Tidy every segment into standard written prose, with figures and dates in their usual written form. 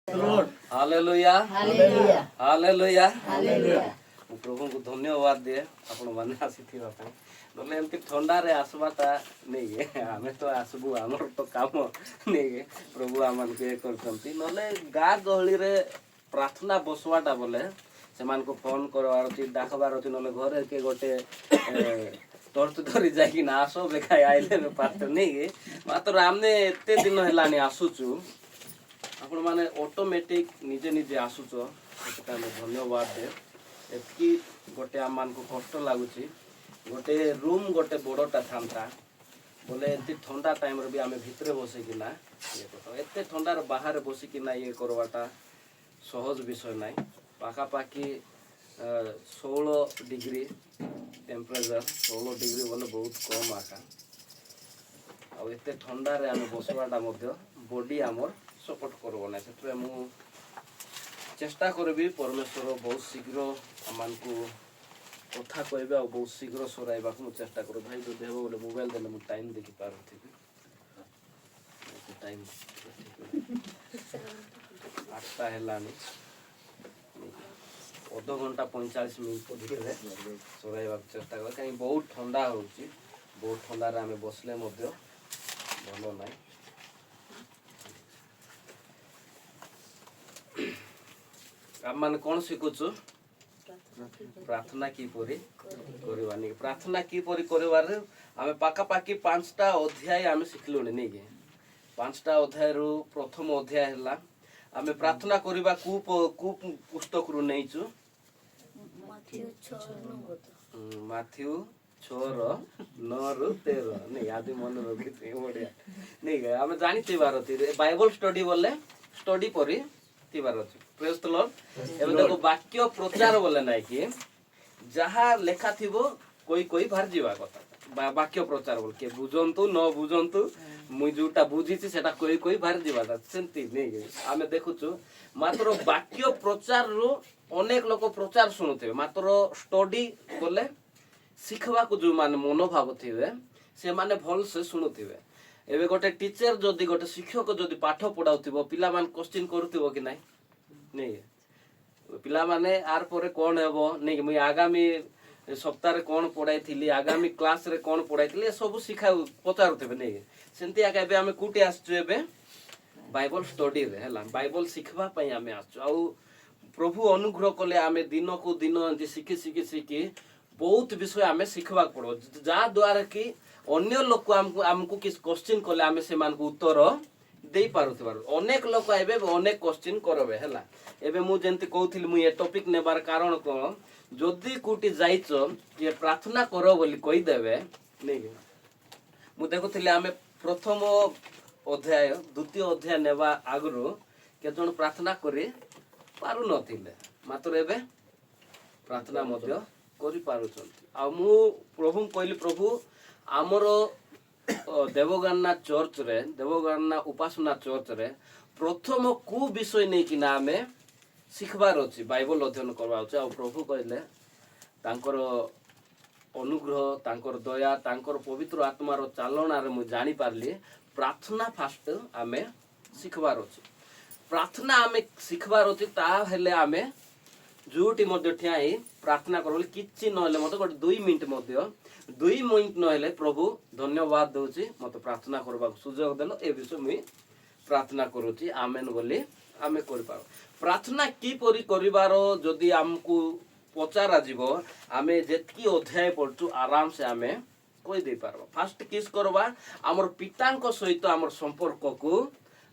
Hallelujah hallelujah प्रभु को धन्यवाद दिए आपण माने आसीथिबा पय नले एमती ठंडा रे आसबाटा नहीं आमे तो आसबु हमर तो काम नहीं प्रभु आमन के करथंती नले गा गहली रे प्रार्थना बसवाटा बोले सेमान को फोन करवार अछि डाकबार अछि नले घरे के गोटे तोर्त धरी जाई ना आसो बेखाय आइले में पात्र नहीं मात्र हमने एते दिन हेलानी आसुचु आपण माने ऑटोमेटिक निजे निजे आसुच सेटा में धन्यवाद दे एतकी गोटे आमान को कष्ट लागुची गोटे रूम गोटे बड़टा थांता बोले एते ठंडा टाइम रे भी आमे भितरे बसे कि ना ये तो एते ठंडा रे बाहर बसी कि ना ये करवाटा सहज विषय नाही पाका पाकी 16 डिग्री टेम्परेचर 16 डिग्री बोले बहुत कम आका आ एते ठंडा रे आमे बसवाटा मध्य बॉडी हमर सपोर्ट करबो ना से मु चेष्टा करबी परमेश्वर बहुत शीघ्र आमान को कथा कहबे और बहुत शीघ्र सराइबा को चेष्टा करो भाई जो देबो बोले मोबाइल देले मु टाइम देखि पारथि टाइम 8टा हेलानी आधा घंटा 45 मिनिट भितर सराइबा चेष्टा कर कहीं बहुत ठंडा होउची बहुत ठंडा रे हमें बसले मध्य भलो नाही आप मान कौन शिखुचु प्रार्थना की परी करवानी प्रार्थना की परी करवार आमे पाका पाकी 5टा अध्याय आमे शिखलुनी नै के 5टा अध्याय रु प्रथम अध्याय हला आमे प्रार्थना करबा कु पुस्तक रु नैचु माथ्यू 6:9 रु 13 नै आदि मन रखि बढ़िया नै के आमे जानिते बारती बाइबल स्टडी बोले स्टडी परी तिबार अछि प्रेज द लॉर्ड एबे देखो वाक्य प्रचार बोले नाही कि जहा लेखा थिबो कोई कोई बाहर जीवा कथा वाक्य प्रचार बोल के बुझंतु न बुझंतु मुई जोटा बुझिछि सेटा कोई कोई बाहर जीवा सेंती नहीं आमे देखुछु मात्र वाक्य प्रचार रो अनेक लोक प्रचार सुनुथिबे मात्र स्टडी बोले सिखवा को जो माने मनोभाव थिबे से माने भल से सुनुथिबे एबे गोटे टीचर जदी गोटे शिक्षक जदी पाठ पढाउथिबो पिला मान क्वेश्चन करथिबो कि नाही नहीं पिला माने आर परे कोन हेबो नहीं मुई आगामी सप्ताह रे कोन पढाइथिली आगामी क्लास रे कोन पढाइथिली सब सिखा पचारुथिबे नहीं सेंती आके एबे हमें कुटी आछछु एबे बाइबल स्टडी रे हला बाइबल सिखबा पई हमें आछछु आ प्रभु अनुग्रह कले हमें दिन को दिन जे सिखि सिखि सिखि बहुत विषय हमें सिखबा पड़ो जा द्वारा कि अन्य लोक हमको किस क्वेश्चन कले हमें से मान को उत्तर देई पारुथबार अनेक लोक आइबे अनेक क्वेश्चन करबे हला एबे मु जेंति कहउथिली मु ए टॉपिक नेबार कारण कोन जदी कुटी जाइचो जे प्रार्थना करो बोली कहि देबे नै मु देखुथिली हमें प्रथम अध्याय द्वितीय अध्याय नेबा आगरो के जण प्रार्थना करी पारु नथिले मात्र एबे प्रार्थना मध्य करि पारुछंती आ मु प्रभु कहली प्रभु हमरो देवगाना चर्च रे देवगाना उपासना चर्च रे प्रथम को विषय नै कि ना हमें सिखबार अछि बाइबल अध्ययन करबा अछि आ प्रभु कहले तांकर अनुग्रह तांकर दया तांकर पवित्र आत्मा रो चालना रे मु जानि पारली प्रार्थना फास्ट हमें सिखबार अछि प्रार्थना हमें सिखबार अछि ता हेले हमें जोटी मध्य ठियाई प्रार्थना करबोली किछि नहले मते 2 मिनिट मध्य 2 मिनिट नहले प्रभु धन्यवाद दोछि मते प्रार्थना करबा सुयोग देलो ए विषय मुई प्रार्थना करूछि आमेन बोली आमे करि पारो प्रार्थना की परि करिवारो जदी हमकु पचारा जीवो आमे जेतकी अध्याय पढछु आराम से आमे कोइ दे पारबो फर्स्ट किस करबा हमर पितांको सहित हमर संपर्क को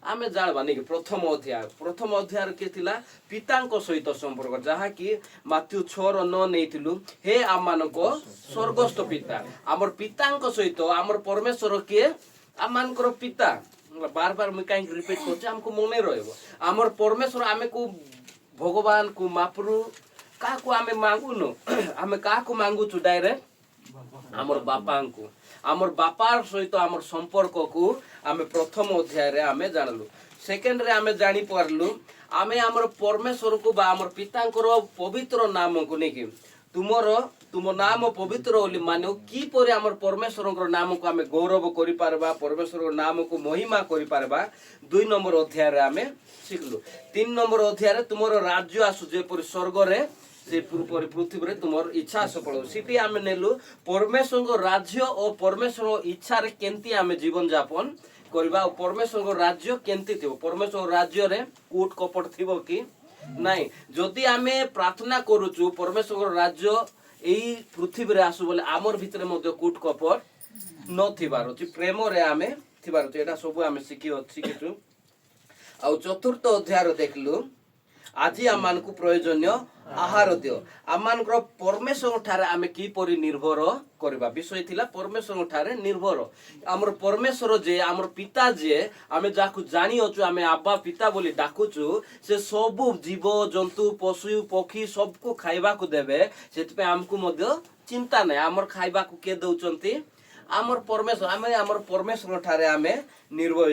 आमे जाणबा नै प्रथम अध्याय के थिला पितांको सहित संपर्क जहा कि माथ्यू 6:9 नैथिलु हे आमानको स्वर्गस्थ पिता हमर पितांको सहित हमर परमेश्वर के आमानकर पिता बार बार मैं कहीं रिपीट करछे हमको मने रहबो हमर परमेश्वर आमे को भगवान को मापरु का को आमे मांगु न आमे का को मांगु छु डायरेक्ट हमर बापा को हमर बापार सहित हमर संपर्क को आमे प्रथम अध्याय रे आमे जानलु सेकंड रे आमे जानि पारलु आमे हमर परमेश्वर को बा हमर पितांकर पवित्र नाम को नेकी तुमरो तुम नाम पवित्र बोली मानो किपरि आमर परमेश्वर नाम को आम गौरव करि पारबा परमेश्वर नाम को महिमा करि पारबा 2 नंबर अध्याय रे आमे शिखलु 3 नंबर अध्याय रे तुमरो राज्य आसु जेपरि स्वर्ग रे से पृथ्वी रे तुमर इच्छा सफल सिटी आमे नेलु परमेश्वर राज्य और परमेश्वर इच्छा रे केंती आमे जीवन यापन करबा और परमेश्वर राज्य केंती थिबो परमेश्वर राज्य रे कूट कपट थिबो कि नहीं जदि आमे प्रार्थना करूचु परमेश्वर राज्य एई पृथ्वी रे आसु बोले आमर भितरे मध्य कूट कपट न थिबार अछि प्रेम रे आमे थिबार अछि एटा सब आमे शिखिछु आ चतुर्थ अध्याय रे देखलु आज आम मान को प्रयोजनीय आहार दियो आम मान परमेश्वर ठारे आमे की परि निर्भर करबा विषय थिला परमेश्वर ठारे निर्भर हमर परमेश्वर जे हमर पिता जे आमे जाकु जानि अछु आमे आबा पिता बोली डाकुछु से सब जीव जंतु पशु पक्षी सब को खाइबा को देबे सेति पे हमकु मध्य चिंता नै हमर खाइबा को के दउचंती आमर परमेश्वर आमे हमर परमेश्वर ठारे आमे निर्भर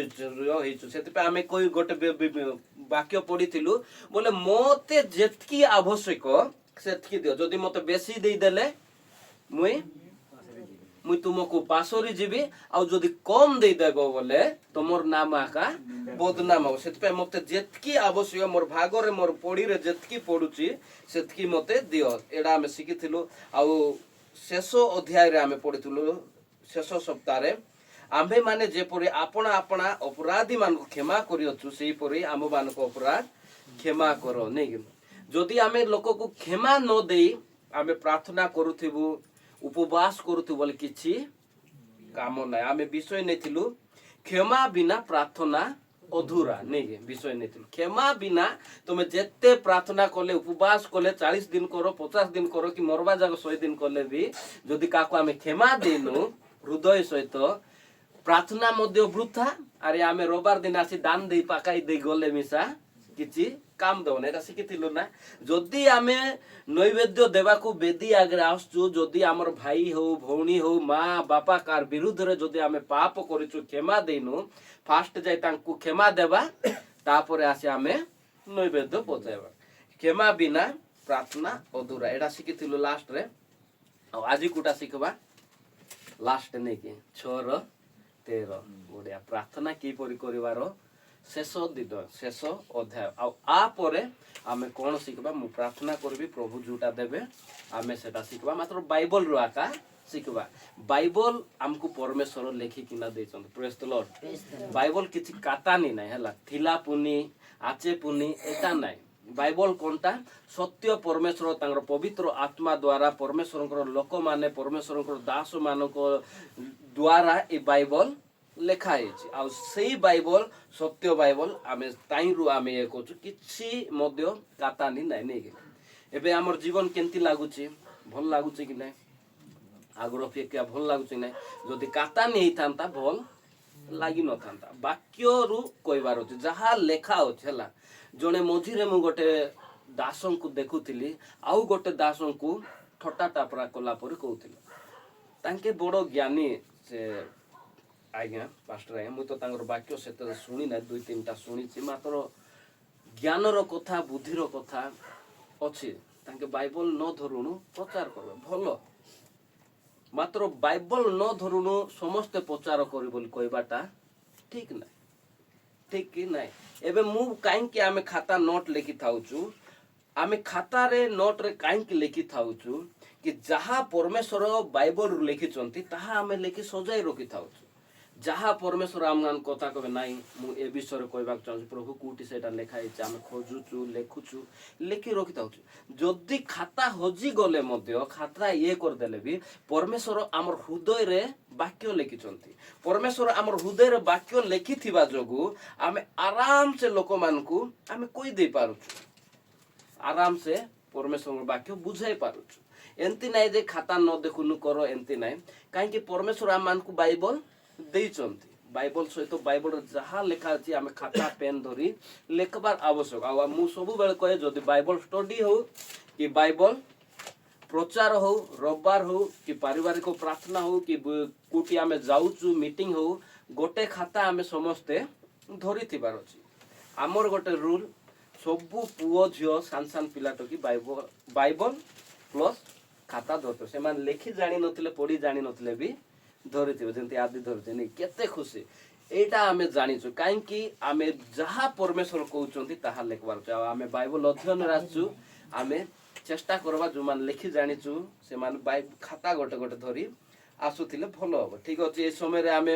होइछु सेति पे आमे कोई गोटे वाक्य पढिथिलु बोले मोते जेतकी आवश्यक सेतकी दियो जदि मते बेसी देई देले मुई तुमको पासरी जीवी आ जदि कम देई देबो बोले तमोर नाम आका बदनाम हो सेति पे मते जेतकी आवश्यक मोर भागरे मोर पढी रे जेतकी पढुची सेतकी मते दियो एडा आमे सिखिथिलु आ शेष अध्याय रे आमे पढिथिलु शेष सप्ताह रे आम्भे माने जेपरि आपना आपना अपराधी मान को क्षमा करियछु सेही परि आम मान को अपराध क्षमा करो नै जदि आमे लोक को क्षमा न देई आमे प्रार्थना करूथिबु उपवास करूथिबु बोले किछि काम नै आमे विषय नेथिलु क्षमा बिना प्रार्थना अधूरा नै विषय नेथिलु क्षमा बिना तुमे जेते प्रार्थना करले उपवास करले 40 दिन करो 50 दिन करो कि मरवा जाग 100 दिन करले भी जदि काको आमे क्षमा देनु हृदय सहित प्रार्थना मध्य वृथा अरे आमे रविवार दिन आसी दान दे पाकाई दे गले मिसा किछि काम दो ना शिखिथिलु ना जदि आमे नैवेद्य देवा को बेदी आगे आसछु जदि हमर भाई हो भौणी हो माँ बापा कार विरुद्ध रे जदि आमे पाप करिछु क्षमा देनु फास्ट जाय तांकु क्षमा देबा तापरे आसी आमे नैवेद्य पचाइबा क्षमा बिना प्रार्थना अधूरा एडा शिखिथिलु लास्ट रे आज कुटा शिखबा लास्ट नै कि 6 13 ओडिया प्रार्थना की परि करिवार शेष दिन शेष अध्याय आ परे आमे कोन शिखबा मु प्रार्थना करबी प्रभु जोटा देबे आमे सेटा शिखबा मात्र बाइबल रो आका शिखबा बाइबल हमको परमेश्वर लेखि किना दैछन प्रेज द लॉर्ड बाइबल किछि काटानी नै हला थिला पुनी आचे पुनी एटा नै बाइबल कोनटा सत्य परमेश्वर तांगर पवित्र आत्मा द्वारा परमेश्वर लोक माने परमेश्वर दास मानको द्वारा ए बाइबल लेखा है आ सेही बाइबल सत्य बाइबल आमे ताइरु आमे ए कोछु किछि मध्य काटानी नै नै एबे हमर जीवन केंती लागुची भल लागुची कि नै आगर अपेक्षा भल लागुची नै जदि काटानी हेई थांता भल लागि न थांता वाक्य रु कहबार अछि जहा लेखा अछि हला जने मझिरे मु गोटे दासं को देखुथिली आउ गोटे दासं को ठट्टा टापरा कला पर कहउथिली तांके बड़ो ज्ञानी से आज्ञा पास्टर आज्ञा मु तो तांगर वाक्य सेते सुनी ना 2-3टा सुनिछि मात्र ज्ञानर कथा बुद्धिर कथा अछि तांके बाइबल न धरुनु प्रचार करबे भलो मात्र बाइबल न धरुनु समस्त प्रचार करी बोली कहबाटा ठीक ना ठीक कि नाही एबे मु काई कि आमे खाता नोट लेखि थाउछु आमे खाता रे नोट रे काई कि लेखि थाउछु कि जहा परमेश्वर बाइबल लेखि चंती ताहा आमे लेखि सजाई रखि थाउछु जहा परमेश्वर आमगान कथा कबे नाही मु ए विषय रे कहबाक चाहू प्रभु कोठी सेटा लेखा हिच आमे खोजुछु लेखुछु लेखि रखि थाउछु जदि खाता हजि गले मध्य खाता ये कर देले भी परमेश्वर हमर हृदय रे वाक्य लेखि चंती परमेश्वर हमर हृदय रे वाक्य लेखि थिबा जोगु आमे आराम से लोक मान को आमे कोइ दे पारुछु आराम से परमेश्वर वाक्य बुझाई पारुछु एंती नाही जे खाता न देखुनु करो एंती नाही काहे कि परमेश्वर आम मान को बाइबल देइचंती बाइबल सहित बाइबल जहा लेखा अछि आमे खाता पेन धरी लेखबार आवश्यक आ मु सब बेले कहे जदि बाइबल स्टडी हो कि बाइबल प्रचार हो रविवार हो कि पारिवारिक प्रार्थना हो कि कोटी आमे जाउचु मीटिंग हो गोटे खाता आमे समस्ते धरी थिबार अछि हमर गोटे रूल सबु पुओ झियो सान सान पिला टकी बाइबल प्लस खाता धरते से लेखि जानी नथिले पढ़ी जानी नथिले भी धरिथिबे जेंति आदि धरते नहीं केते खुशी एटा आमे जानिछु काहेकि आमे जहा परमेश्वर कहउचंती ताहा लेखबार छ आमे बाइबल अध्ययन राछु आमे चेष्टा करबा जो मान लेखि जानिछु से मान खाता गोटे गोटे धरी आसुथिले भलो हो ठीक अछि ए समय रे आमे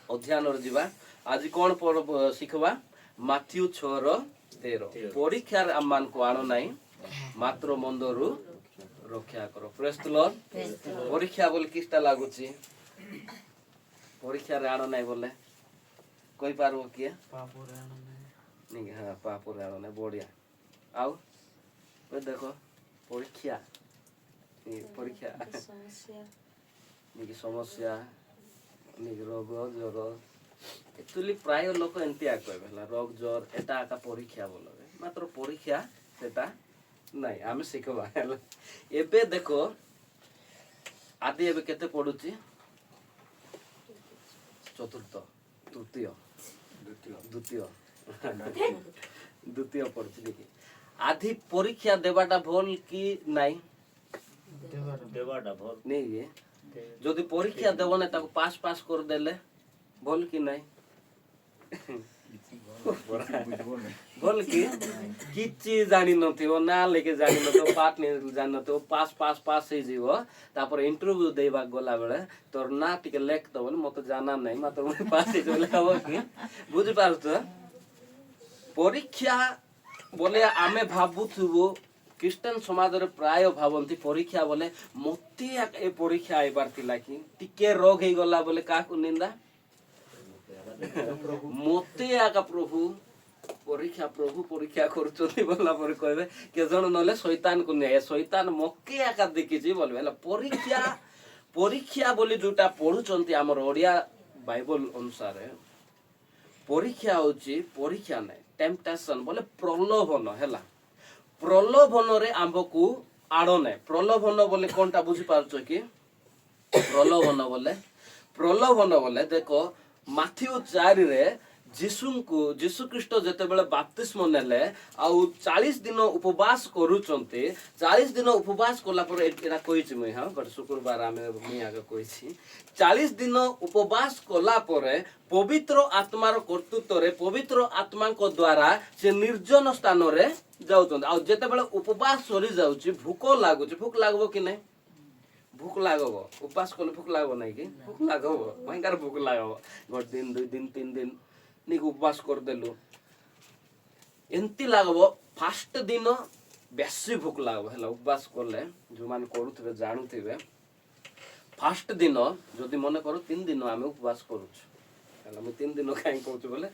अध्ययन रे जिबा आज कोन शिखबा माथ्यू 6:13 परीक्षार आम मान को आनो नाही मात्र मंदरु रक्षा करो प्रेज द लॉर्ड परीक्षा बोल किसटा लागुची परीक्षा रे आनो नाही बोले कोई पारबो किया पापो रे आनो नाही नहीं हां पापो रे आनो नाही बढ़िया आउ ओ देखो परीक्षा समस्या नहीं समस्या नहीं रोग ज्वर एक्चुअली प्राय लोक एंतिया कहबेला रोग ज्वर एटा आका परीक्षा बोलबे मात्र परीक्षा सेटा नहीं आमे सिखबा एबे देखो आदि एबे केते पडुची चतुर्थ तृतीय द्वितीय द्वितीय पडुची देखि आदि परीक्षा देबाटा भल कि नहीं देबाटा भल नहीं ये जदि परीक्षा देबने ताको पास पास कर देले भल कि नहीं बोल कि किछि जानि नथिबो ना लेके जानि नथिबो पाठ नहीं जानि नथिबो पास पास पास हे जीवो तापर इंटरव्यू देबा गोला बेले तोर ना टिके लेख दबो मते जाना नहीं मात्र मैं पास हे जो लेखाबो कि बुझि पारछ परीक्षा बोले आमे भाबुथुबो क्रिश्चियन समाज रे प्राय भाबंती परीक्षा बोले मते ए परीक्षा आइबार थिला कि टिके रोग हे गोला बोले काकू निंदा मते आका प्रभु परीक्षा करूचंती बोला पर कहबे के जण नले शैतान को ने शैतान मके आका देखिछि बोलबे हला परीक्षा बोली जोटा पढुचंती हमर ओडिया बाइबल अनुसार परीक्षा होची परीक्षा नै टेम्पटेशन बोले प्रलोभन हला प्रलोभन रे आंबकू आड़ो नै प्रलोभन बोले कोनटा बुझि पारछो कि प्रलोभन बोले देखो माथ्यू 4 रे जीशु ख्रीष्ट जते बेले बपतिस्म नेले आउ 40 दिन उपवास करूचंते 40 दिन उपवास कोला पर एरा कहिछि मै हां गत शुक्रवार आमे मी आगे कहिछि 40 दिन उपवास कोला परे पवित्र आत्मार कर्तृत्व रे पवित्र आत्मा को द्वारा से निर्जन स्थान रे जाउचंते आउ जते बेले उपवास सरी जाउछि भूख लागुछि भूख लागबो कि नै भूख लागबो उपवास कोले भूख लागबो नै कि भूख लागबो भयंकर भूख लागबो गत दिन 2 दिन 3 दिन नहीं उपवास कर देलु एंती लागबो फर्स्ट दिन बेसी भूख लागबो हला उपवास करले जो मान करूथबे जानुथबे फर्स्ट दिन जदी मने करो 3 दिन आमे उपवास करूछु हला मैं 3 दिन काई कहूछु बोले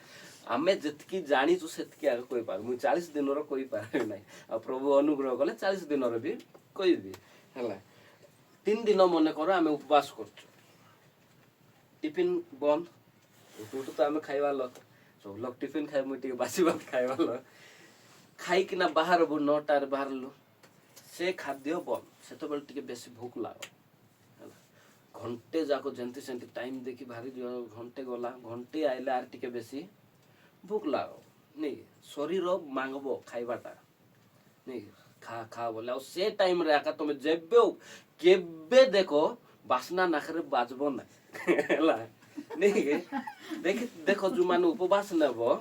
आमे जतकी जानिछु सेतकी आगे कोइ पार मु 40 दिन रो कोइ पार नै आ प्रभु अनुग्रह करले 40 दिन रो भी कोइ भी हला 3 दिन मने करो आमे उपवास करछु टिफिन बंद उठू तो आमे खाइबा ल सब लोग टिफिन खाइ मुटी बासी भात खाइबा ल खाइ किना बाहर बु 9टा रे बाहर लो से खाद्य बन से तो बेल टिके बेसी भूख लागो घंटे जाको जंती सेंती टाइम देखि भारी घंटे गला घंटे आइला आर टिके बेसी भूख लागो नहीं शरीर मांगबो खाइबाटा नहीं खा खा बोले और से टाइम रे आका तुम जेबे केबे देखो बासना नाखरे बाजबो ना हला नहीं देखो जो मान उपवास नेबो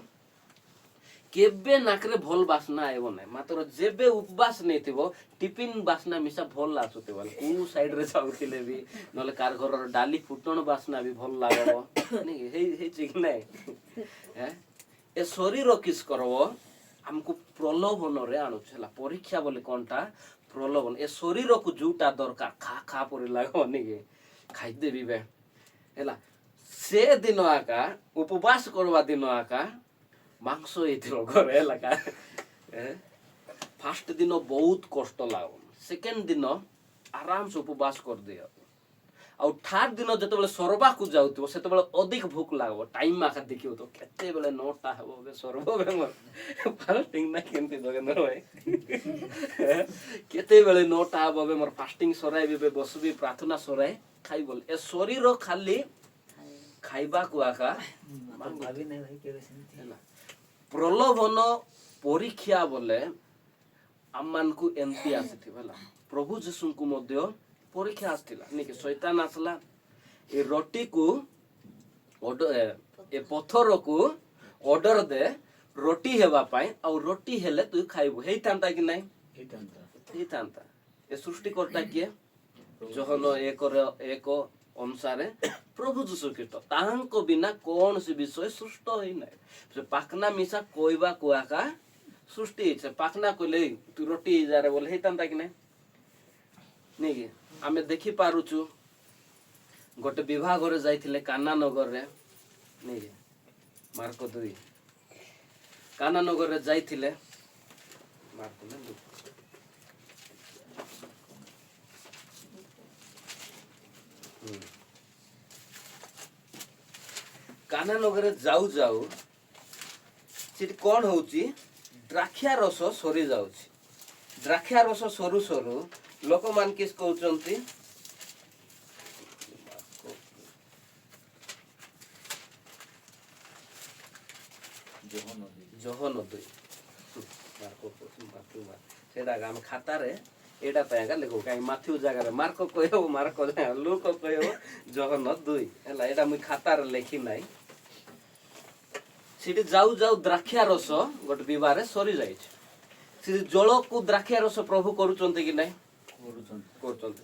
केबे नाकरे भल बासना आइबो नै मात्र जेबे उपवास नै थिबो टिफिन बासना मिसा भल आसुते बोल को साइड रे जाउथिले भी नले कार घर डाली फुटण बासना भी भल लागबो नहीं हे चिक नै हैं ए शरीर किस करबो हमको प्रलोभन रे आनु छला परीक्षा बोले कोनटा प्रलोभन ए शरीर को जुटा दरकार खा खा परि लागो नहीं खाइ देबी बे हला से दिन आका उपवास करवा दिन आका मांस एथिरो घरे लगा फर्स्ट दिन बहुत कष्ट लागो सेकंड दिन आराम से उपवास कर दियो और थर्ड दिन जते बेले सरबा को जाउतो सेते बेले अधिक भूख लागो टाइम आका देखियो तो केते बेले 9टा हेबो बे सरबो बे मोर फास्टिंग ना केनते जोगेंद्र भाई केते बेले 9टा हेबो बे मोर फास्टिंग सराय बे बसबी प्रार्थना सराय खाइ बोल ए शरीर खाली खाइबा को आका भाभी नै भाई के सेंती प्रलोभन परीक्षा बोले आम मान को एमती आसी प्रभु जीशु को मध्य परीक्षा आसला नहीं शैतान आसला ए रोटी को ए पत्थर को ऑर्डर दे रोटी हेबा पाई आ रोटी हेले तू खाइबू हेई थांता कि नहीं हेई थांता ए सृष्टि करता किए जहन एक अनुसार प्रभु जीशु ख्रीस्ट तांको बिना कौन सी विषय सृष्ट होई नहीं से पाखना मिसा कोइबा कोआका सृष्टि से पाखना कोले तू रोटी जारे बोले हेई थांता कि नहीं कि आमे देखि पारुचु गोटे विवाह घरे जाइथिले काना नगर रे नहीं कि मार्को 2 काना नगर रे जाइथिले मार्को ने काना नगर जाऊ जाऊ सेठी कौन होउची द्राक्षा रस सरी जाउची द्राक्षा रस सरू सरू लोक मान किस कहउचंती जह नदी सेटा हम खाता रे एटा तयगा लेखो काई माथ्यू जगह रे मार्को कहयो मार्को लूक कहयो जह नदी हला एटा मुई खाता रे लेखि नाही सिटी जाऊ जाऊ द्राक्षा रस गोटे विवाह सरी जाए जल को द्राक्षा रस प्रभु करुचंती कि नहीं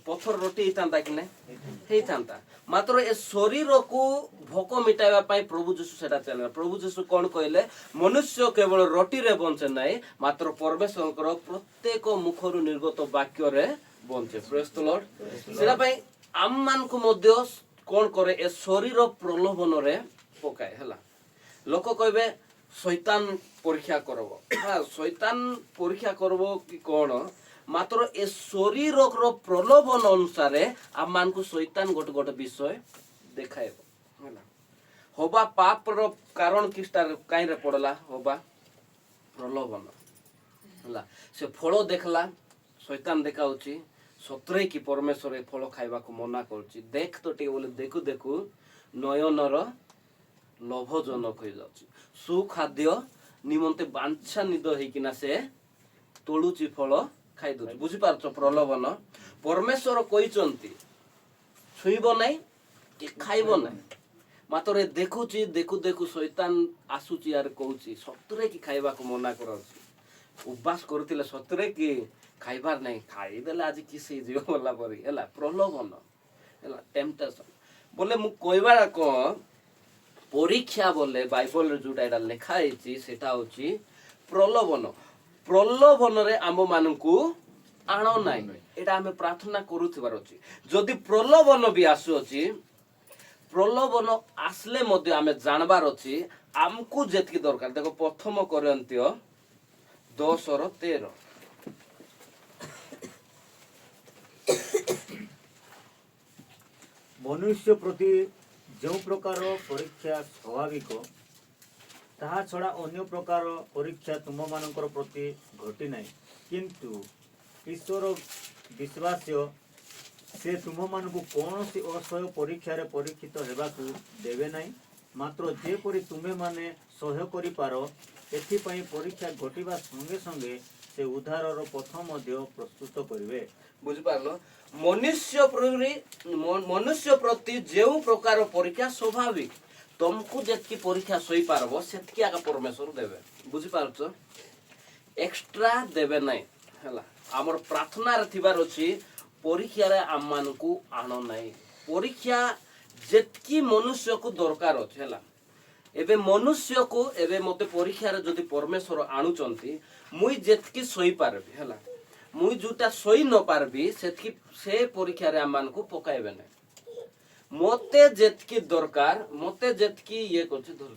पत्थर रोटी था कि नहीं मात्र ए शरीर को भोक मिटाइबा पाई प्रभु जीशु सेटा चले प्रभु जीशु कौन कहले मनुष्य केवल रोटी रे बंचे नहीं मात्र परमेश्वर प्रत्येक मुखरु निर्गत वाक्य रे बंचे प्रेज द लॉर्ड सेटा पाई आम मान को मध्य कौन करे ए शरीर प्रलोभन रे पकाए हला लोक कहबे शैतान परीक्षा करबो हां शैतान परीक्षा करबो कि कौन मात्र ए शरीर प्रलोभन अनुसार आम मान को शैतान गोटे गोटे विषय देखाइबो हला होबा पाप रो कारण किस्टा काई रे पड़ला होबा प्रलोभन हला से फल देखला शैतान देखाउची सतरे की परमेश्वर ए फल खाइबा को मना करची देख तो टे बोले देखु देखु नयनर लोभजनक हो जाउची सुखाद्य निमंते बांछा निद हेकिना से तोलुची फल खाई दो बुझी पारछ प्रलोभन परमेश्वर कहिचंती छुइबो नाही कि खाइबो नाही मात्र देखुची देखु देखु शैतान आसुची यार कहूची सतरे की खाइबा को मना करउची उपवास करथिले सतरे की खाइबार नाही खाइ देला आज किसे जीव बोला परी हला प्रलोभन हला टेम्पटेशन बोले मु कहबार को परीक्षा बोले बाइबल रे जोटा एटा लिखा हेची सेटा होची प्रलोभन प्रलोभन रे आम मानकू आनो नाही एटा हमें प्रार्थना करूथिबार अछि जदि प्रलोभन भी आसु अछि प्रलोभन आसले मध्ये हमें जानबार अछि आमकू जेतकी दरकार देखो प्रथम कोरिन्थिय 10:13 मनुष्य प्रति जो प्रकार परीक्षा स्वाभाविक ताहा छड़ा अन्य प्रकार परीक्षा तुम मानकर प्रति घटी नहीं किंतु ईश्वर विश्वास्य से तुम मान को कौन सी असह्य परीक्षा रे परीक्षित हेबाकू देवे नहीं मात्र जेपरि तुमे माने सह्य करि पारो एथिपाई परीक्षा घटिबा संगे संगे से उद्धारर पथ मध्य प्रस्तुत करिवे बुझ पारलो मनुष्य प्रति जो प्रकार परीक्षा स्वाभाविक तुमको जेतकी परीक्षा सही पारबो सेतकी आका परमेश्वर देबे बुझी पारछ एक्स्ट्रा देबे नै हला हमर प्रार्थना रे थिबार अछि परीक्षा रे आम मान को आनो नै परीक्षा जेतकी मनुष्य को दरकार अछि हला एबे मनुष्य को एबे मते परीक्षा रे जदि परमेश्वर आनुचंती मुई जेतकी सही पारबी हला मुई जोटा सही न पारबी सेतकी से परीक्षा रे आम मान को पकाइबे नै मते जेतकी दरकार मते जेतकी ये करछि धर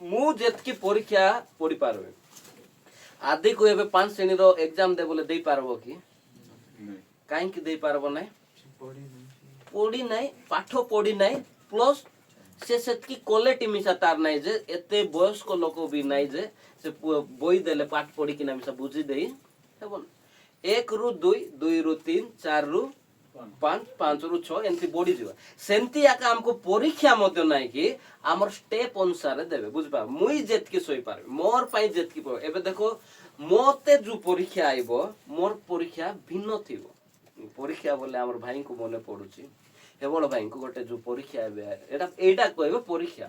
मु जेतकी परीक्षा पढ़ी पारबे आदि को एबे 5 श्रेणी रो एग्जाम दे बोले देई पारबो कि काई कि देई पारबो नै पढ़ी नै पाठ पढ़ी नै प्लस से सेतकी क्वालिटी मिसा तार नै जे एते वयस्क लोक भी नै जे से बोई देले पाठ पढ़ी कि ना मिसा बुझी देई हेबन 1 रु 2 2 रु 3 4 रु ପାଞ୍ଚ ପାଞ୍ଚରୁ ଛଅ ଏମିତି ବଢିଯିବ ସେମିତି ଆକା ଆମକୁ ପରୀକ୍ଷା ମଧ୍ୟ ନାହିଁ କି ଆମର ଷ୍ଟେପ ଅନୁସାରେ ଦେବେ ବୁଝିପାର ମୁଇଁ ଯେତିକି ଶୋଇପାରିବି ମୋର ପାଇଁ ଯେତିକି ଏବେ ଦେଖ ମତେ ଯୋଉ ପରୀକ୍ଷା ଆଇବ ମୋର ପରୀକ୍ଷା ଭିନ୍ନ ଥିବ ପରୀକ୍ଷା ବୋଲେ ଆମର ଭାଇଙ୍କୁ ମନେ ପଡୁଛି ହେବଳ ଭାଇଙ୍କୁ ଗୋଟେ ଯୋଉ ପରୀକ୍ଷା ଏବେ ଏଇଟା କହିବେ ପରୀକ୍ଷା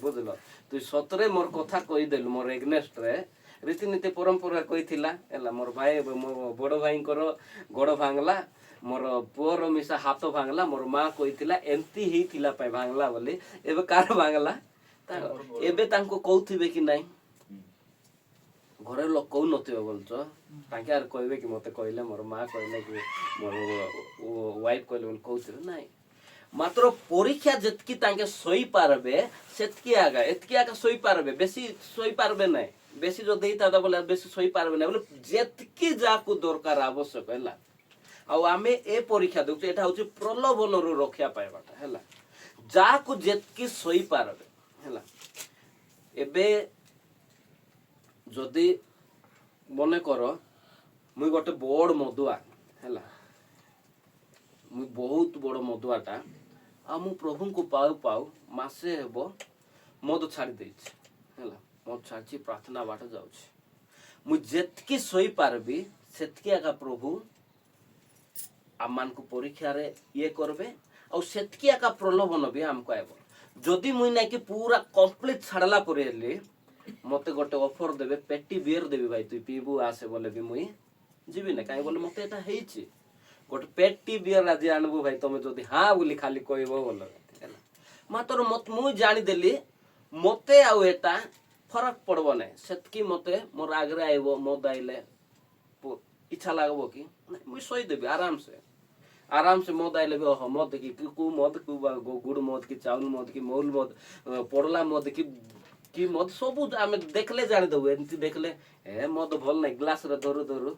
ବୁଝିଲ ତୁ ସତରେ ମୋର କଥା କହିଦେଲୁ ମୋର ଏଗନେଷ୍ଟରେ ରୀତିନୀତି ପରମ୍ପରା କହିଥିଲା ହେଲା ମୋର ଭାଇ ମୋ ବଡ ଭାଇଙ୍କର ଗୋଡ ଭାଙ୍ଗଲା ମୋର ପୁଅର ମିଶା ହାତ ଭାଙ୍ଗଲା ମୋର ମା କହିଥିଲା ଏମିତି ହେଇଥିଲା ପାଇଁ ଭାଙ୍ଗଲା ବୋଲି ଏବେ କାର ଭାଙ୍ଗଲା ଏବେ ତାଙ୍କୁ କହୁଥିବେ କି ନାଇଁ ଘରେ ଲୋକ କହୁନଥିବେ ବୋଲଛ ତାଙ୍କେ ଆର କହିବେ କି ମତେ କହିଲେ ମୋର ମା କହିଲେ କି ମୋର ୱାଇଫ କହିଲେ ବୋଲି କହୁଥିବେ ନାଇଁ ମାତ୍ର ପରୀକ୍ଷା ଯେତିକି ତାଙ୍କେ ଶୋଇପାରିବେ ସେତିକି ଆଗା ଏତିକି ଆଗା ଶୋଇପାରିବେ ବେଶୀ ଶୋଇପାରିବେ ନାହିଁ ବେଶୀ ଯଦି ହେଇଥାନ୍ତା ବୋଲେ ବେଶୀ ଶୋଇପାରିବେ ନାହିଁ ବୋଲେ ଯେତିକି ଯାହାକୁ ଦରକାର ଆବଶ୍ୟକ ହେଲା ଆଉ ଆମେ ଏ ପରୀକ୍ଷା ଦେଉଛୁ ଏଟା ହଉଛି ପ୍ରଲୋଭନରୁ ରକ୍ଷା ପାଇବାଟା ହେଲା ଯାହାକୁ ଯେତିକି ଶୋଇପାରିବେ ହେଲା ଏବେ ଯଦି ମନେ କର ମୁଇଁ ଗୋଟେ ବଡ ମଦୁଆ ହେଲା ମୁଇଁ ବହୁତ ବଡ ମଦୁଆଟା ଆଉ ମୁଁ ପ୍ରଭୁଙ୍କୁ ପାଉ ପାଉ ମାସେ ହେବ ମଦ ଛାଡ଼ି ଦେଇଛି ହେଲା ମଦ ଛାଡ଼ିଛି ପ୍ରାର୍ଥନା ବାଟ ଯାଉଛି ମୁଁ ଯେତିକି ଶୋଇପାରିବି ସେତିକି ଆକା ପ୍ରଭୁ ଆମମାନଙ୍କୁ ପରୀକ୍ଷାରେ ଇଏ କରିବେ ଆଉ ସେତିକି ଆକା ପ୍ରଲୋଭନ ବି ଆମକୁ ଆଇବ ଯଦି ମୁଇଁ ନାଇକି ପୁରା କମ୍ପ୍ଲିଟ ଛାଡ଼ିଲା ପରେ ହେଲି ମତେ ଗୋଟେ ଅଫର ଦେବେ ପେଟି ବିୟର ଦେବି ଭାଇ ତୁଇ ପିଇବୁ ଆସେ ବୋଲେ ବି ମୁଇଁ ଯିବି ନା କାହିଁ ବୋଲେ ମତେ ଏଟା ହେଇଛି ଗୋଟେ ପେଟି ବିୟର ଆଜି ଆଣିବୁ ଭାଇ ତମେ ଯଦି ହଁ ବୋଲି ଖାଲି କହିବ ବୋଲେ ହେଲା ମାତ୍ର ମୁଇଁ ଜାଣିଦେଲି ମତେ ଆଉ ଏଟା ଫରକ ପଡବ ନାହିଁ ସେତିକି ମତେ ମୋର ଆଗରେ ଆଇବ ମଦ ଆଇଲେ ଇଚ୍ଛା ଲାଗବ କି ମୁଇଁ ଶୋଇଦେବି ଆରାମସେ ମଦ ଆଇଲେ ବି ଓହ ମଦ କି ମଦ ଗୁଡ଼ ମଦ କି ଚାଉଳ ମଦ କି ମଉଲ ମଦ ପଡଲା ମଦ କି ମଦ ସବୁ ଆମେ ଦେଖିଲେ ଜାଣିଦେବୁ ଏମିତି ଦେଖିଲେ ଏ ମଦ ଭଲ ନାହିଁ ଗ୍ଲାସରେ ଧରୁ ଧରୁ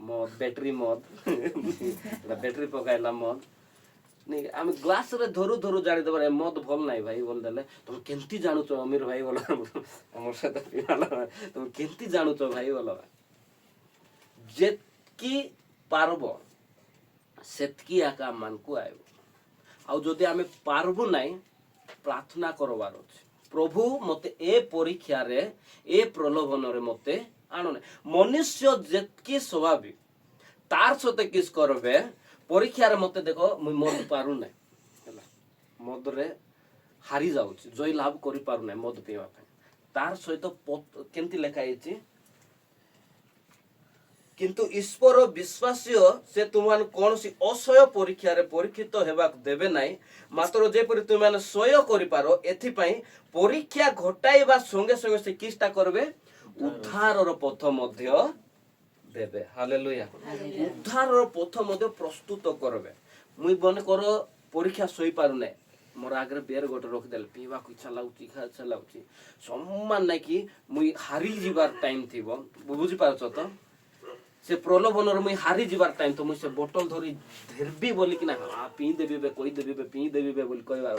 ମଦ ବ୍ୟାଟେରୀ ମଦ ବ୍ୟାଟେରୀ ପକାଇଲା ମଦ ନାଇଁ ଆମେ ଗ୍ଲାସରେ ଧରୁ ଧରୁ ଜାଣିଦେବା ଏ ମଦ ଭଲ ନାହିଁ ଭାଇ ବୋଲିଦେଲେ ତମେ କେମିତି ଜାଣୁଛ ଅମିର ଭାଇ ବୋଲ ଆମର ସହିତ ତମେ କେମିତି ଜାଣୁଛ ଭାଇ ବୋଲ ଯେତିକି ପାରବ ସେତିକି ଆକା ଆମମାନଙ୍କୁ ଆଇବ ଆଉ ଯଦି ଆମେ ପାରବୁ ନାହିଁ ପ୍ରାର୍ଥନା କରବାର ଅଛି ପ୍ରଭୁ ମତେ ଏ ପରୀକ୍ଷାରେ ଏ ପ୍ରଲୋଭନରେ ମତେ ଆଣୁନି ମନୁଷ୍ୟ ଯେତିକି ସ୍ୱାଭାବିକ ତାର ସହିତ କିସ କରବେ ପରୀକ୍ଷାରେ ମତେ ଦେଖ ମୁଇଁ ମଦ ପାରୁନାହିଁ ହେଲା ମଦରେ ହାରି ଯାଉଛି ଜୟ ଲାଭ କରିପାରୁନାହିଁ ମଦ ପିଇବା ପାଇଁ ତାର ସହିତ କେମିତି ଲେଖା ହେଇଛି କିନ୍ତୁ ଈଶ୍ୱର ବିଶ୍ୱାସୀୟ ସେ ତୁମମାନଙ୍କୁ କୌଣସି ଅସହ୍ୟ ପରୀକ୍ଷାରେ ପରୀକ୍ଷିତ ହେବାକୁ ଦେବେ ନାହିଁ ମାତ୍ର ଯେପରି ତୁମେମାନେ ସହ୍ୟ କରିପାର ଏଥିପାଇଁ ପରୀକ୍ଷା ଘଟାଇବା ସଙ୍ଗେ ସଙ୍ଗେ ସେ କିଛିଟା କରିବେ ଉଦ୍ଧାରର ପଥ ମଧ୍ୟ ଦେବେ ହାଲେଲୁୟା ଉଦ୍ଧାରର ପଥ ମଧ୍ୟ ପ୍ରସ୍ତୁତ କରିବେ ମୁଇଁ ମନେ କର ପରୀକ୍ଷା ଶୋଇପାରୁନାହିଁ ମୋର ଆଗରେ ବେର ଗୋଟେ ରଖିଦେଲେ ପିଇବାକୁ ଇଚ୍ଛା ଲାଗୁଛି ଇଚ୍ଛା ଲାଗୁଛି ସମାନ ନାଇଁ କି ମୁଇଁ ହାରି ଯିବାର ଟାଇମ ଥିବ ବୁଝିପାରୁଛ ତ ସେ ପ୍ରଲୋଭନରେ ମୁଇଁ ହାରି ଯିବାର ଟାଇମ ତ ମୁଇଁ ସେ ବୋଟଲ ଧରି ଧରବି ବୋଲିକି ନା ପିଇଦେବି ବେ କହିଦେବି ବେ ପିଇଦେବି ବେ ବୋଲି କହିବାର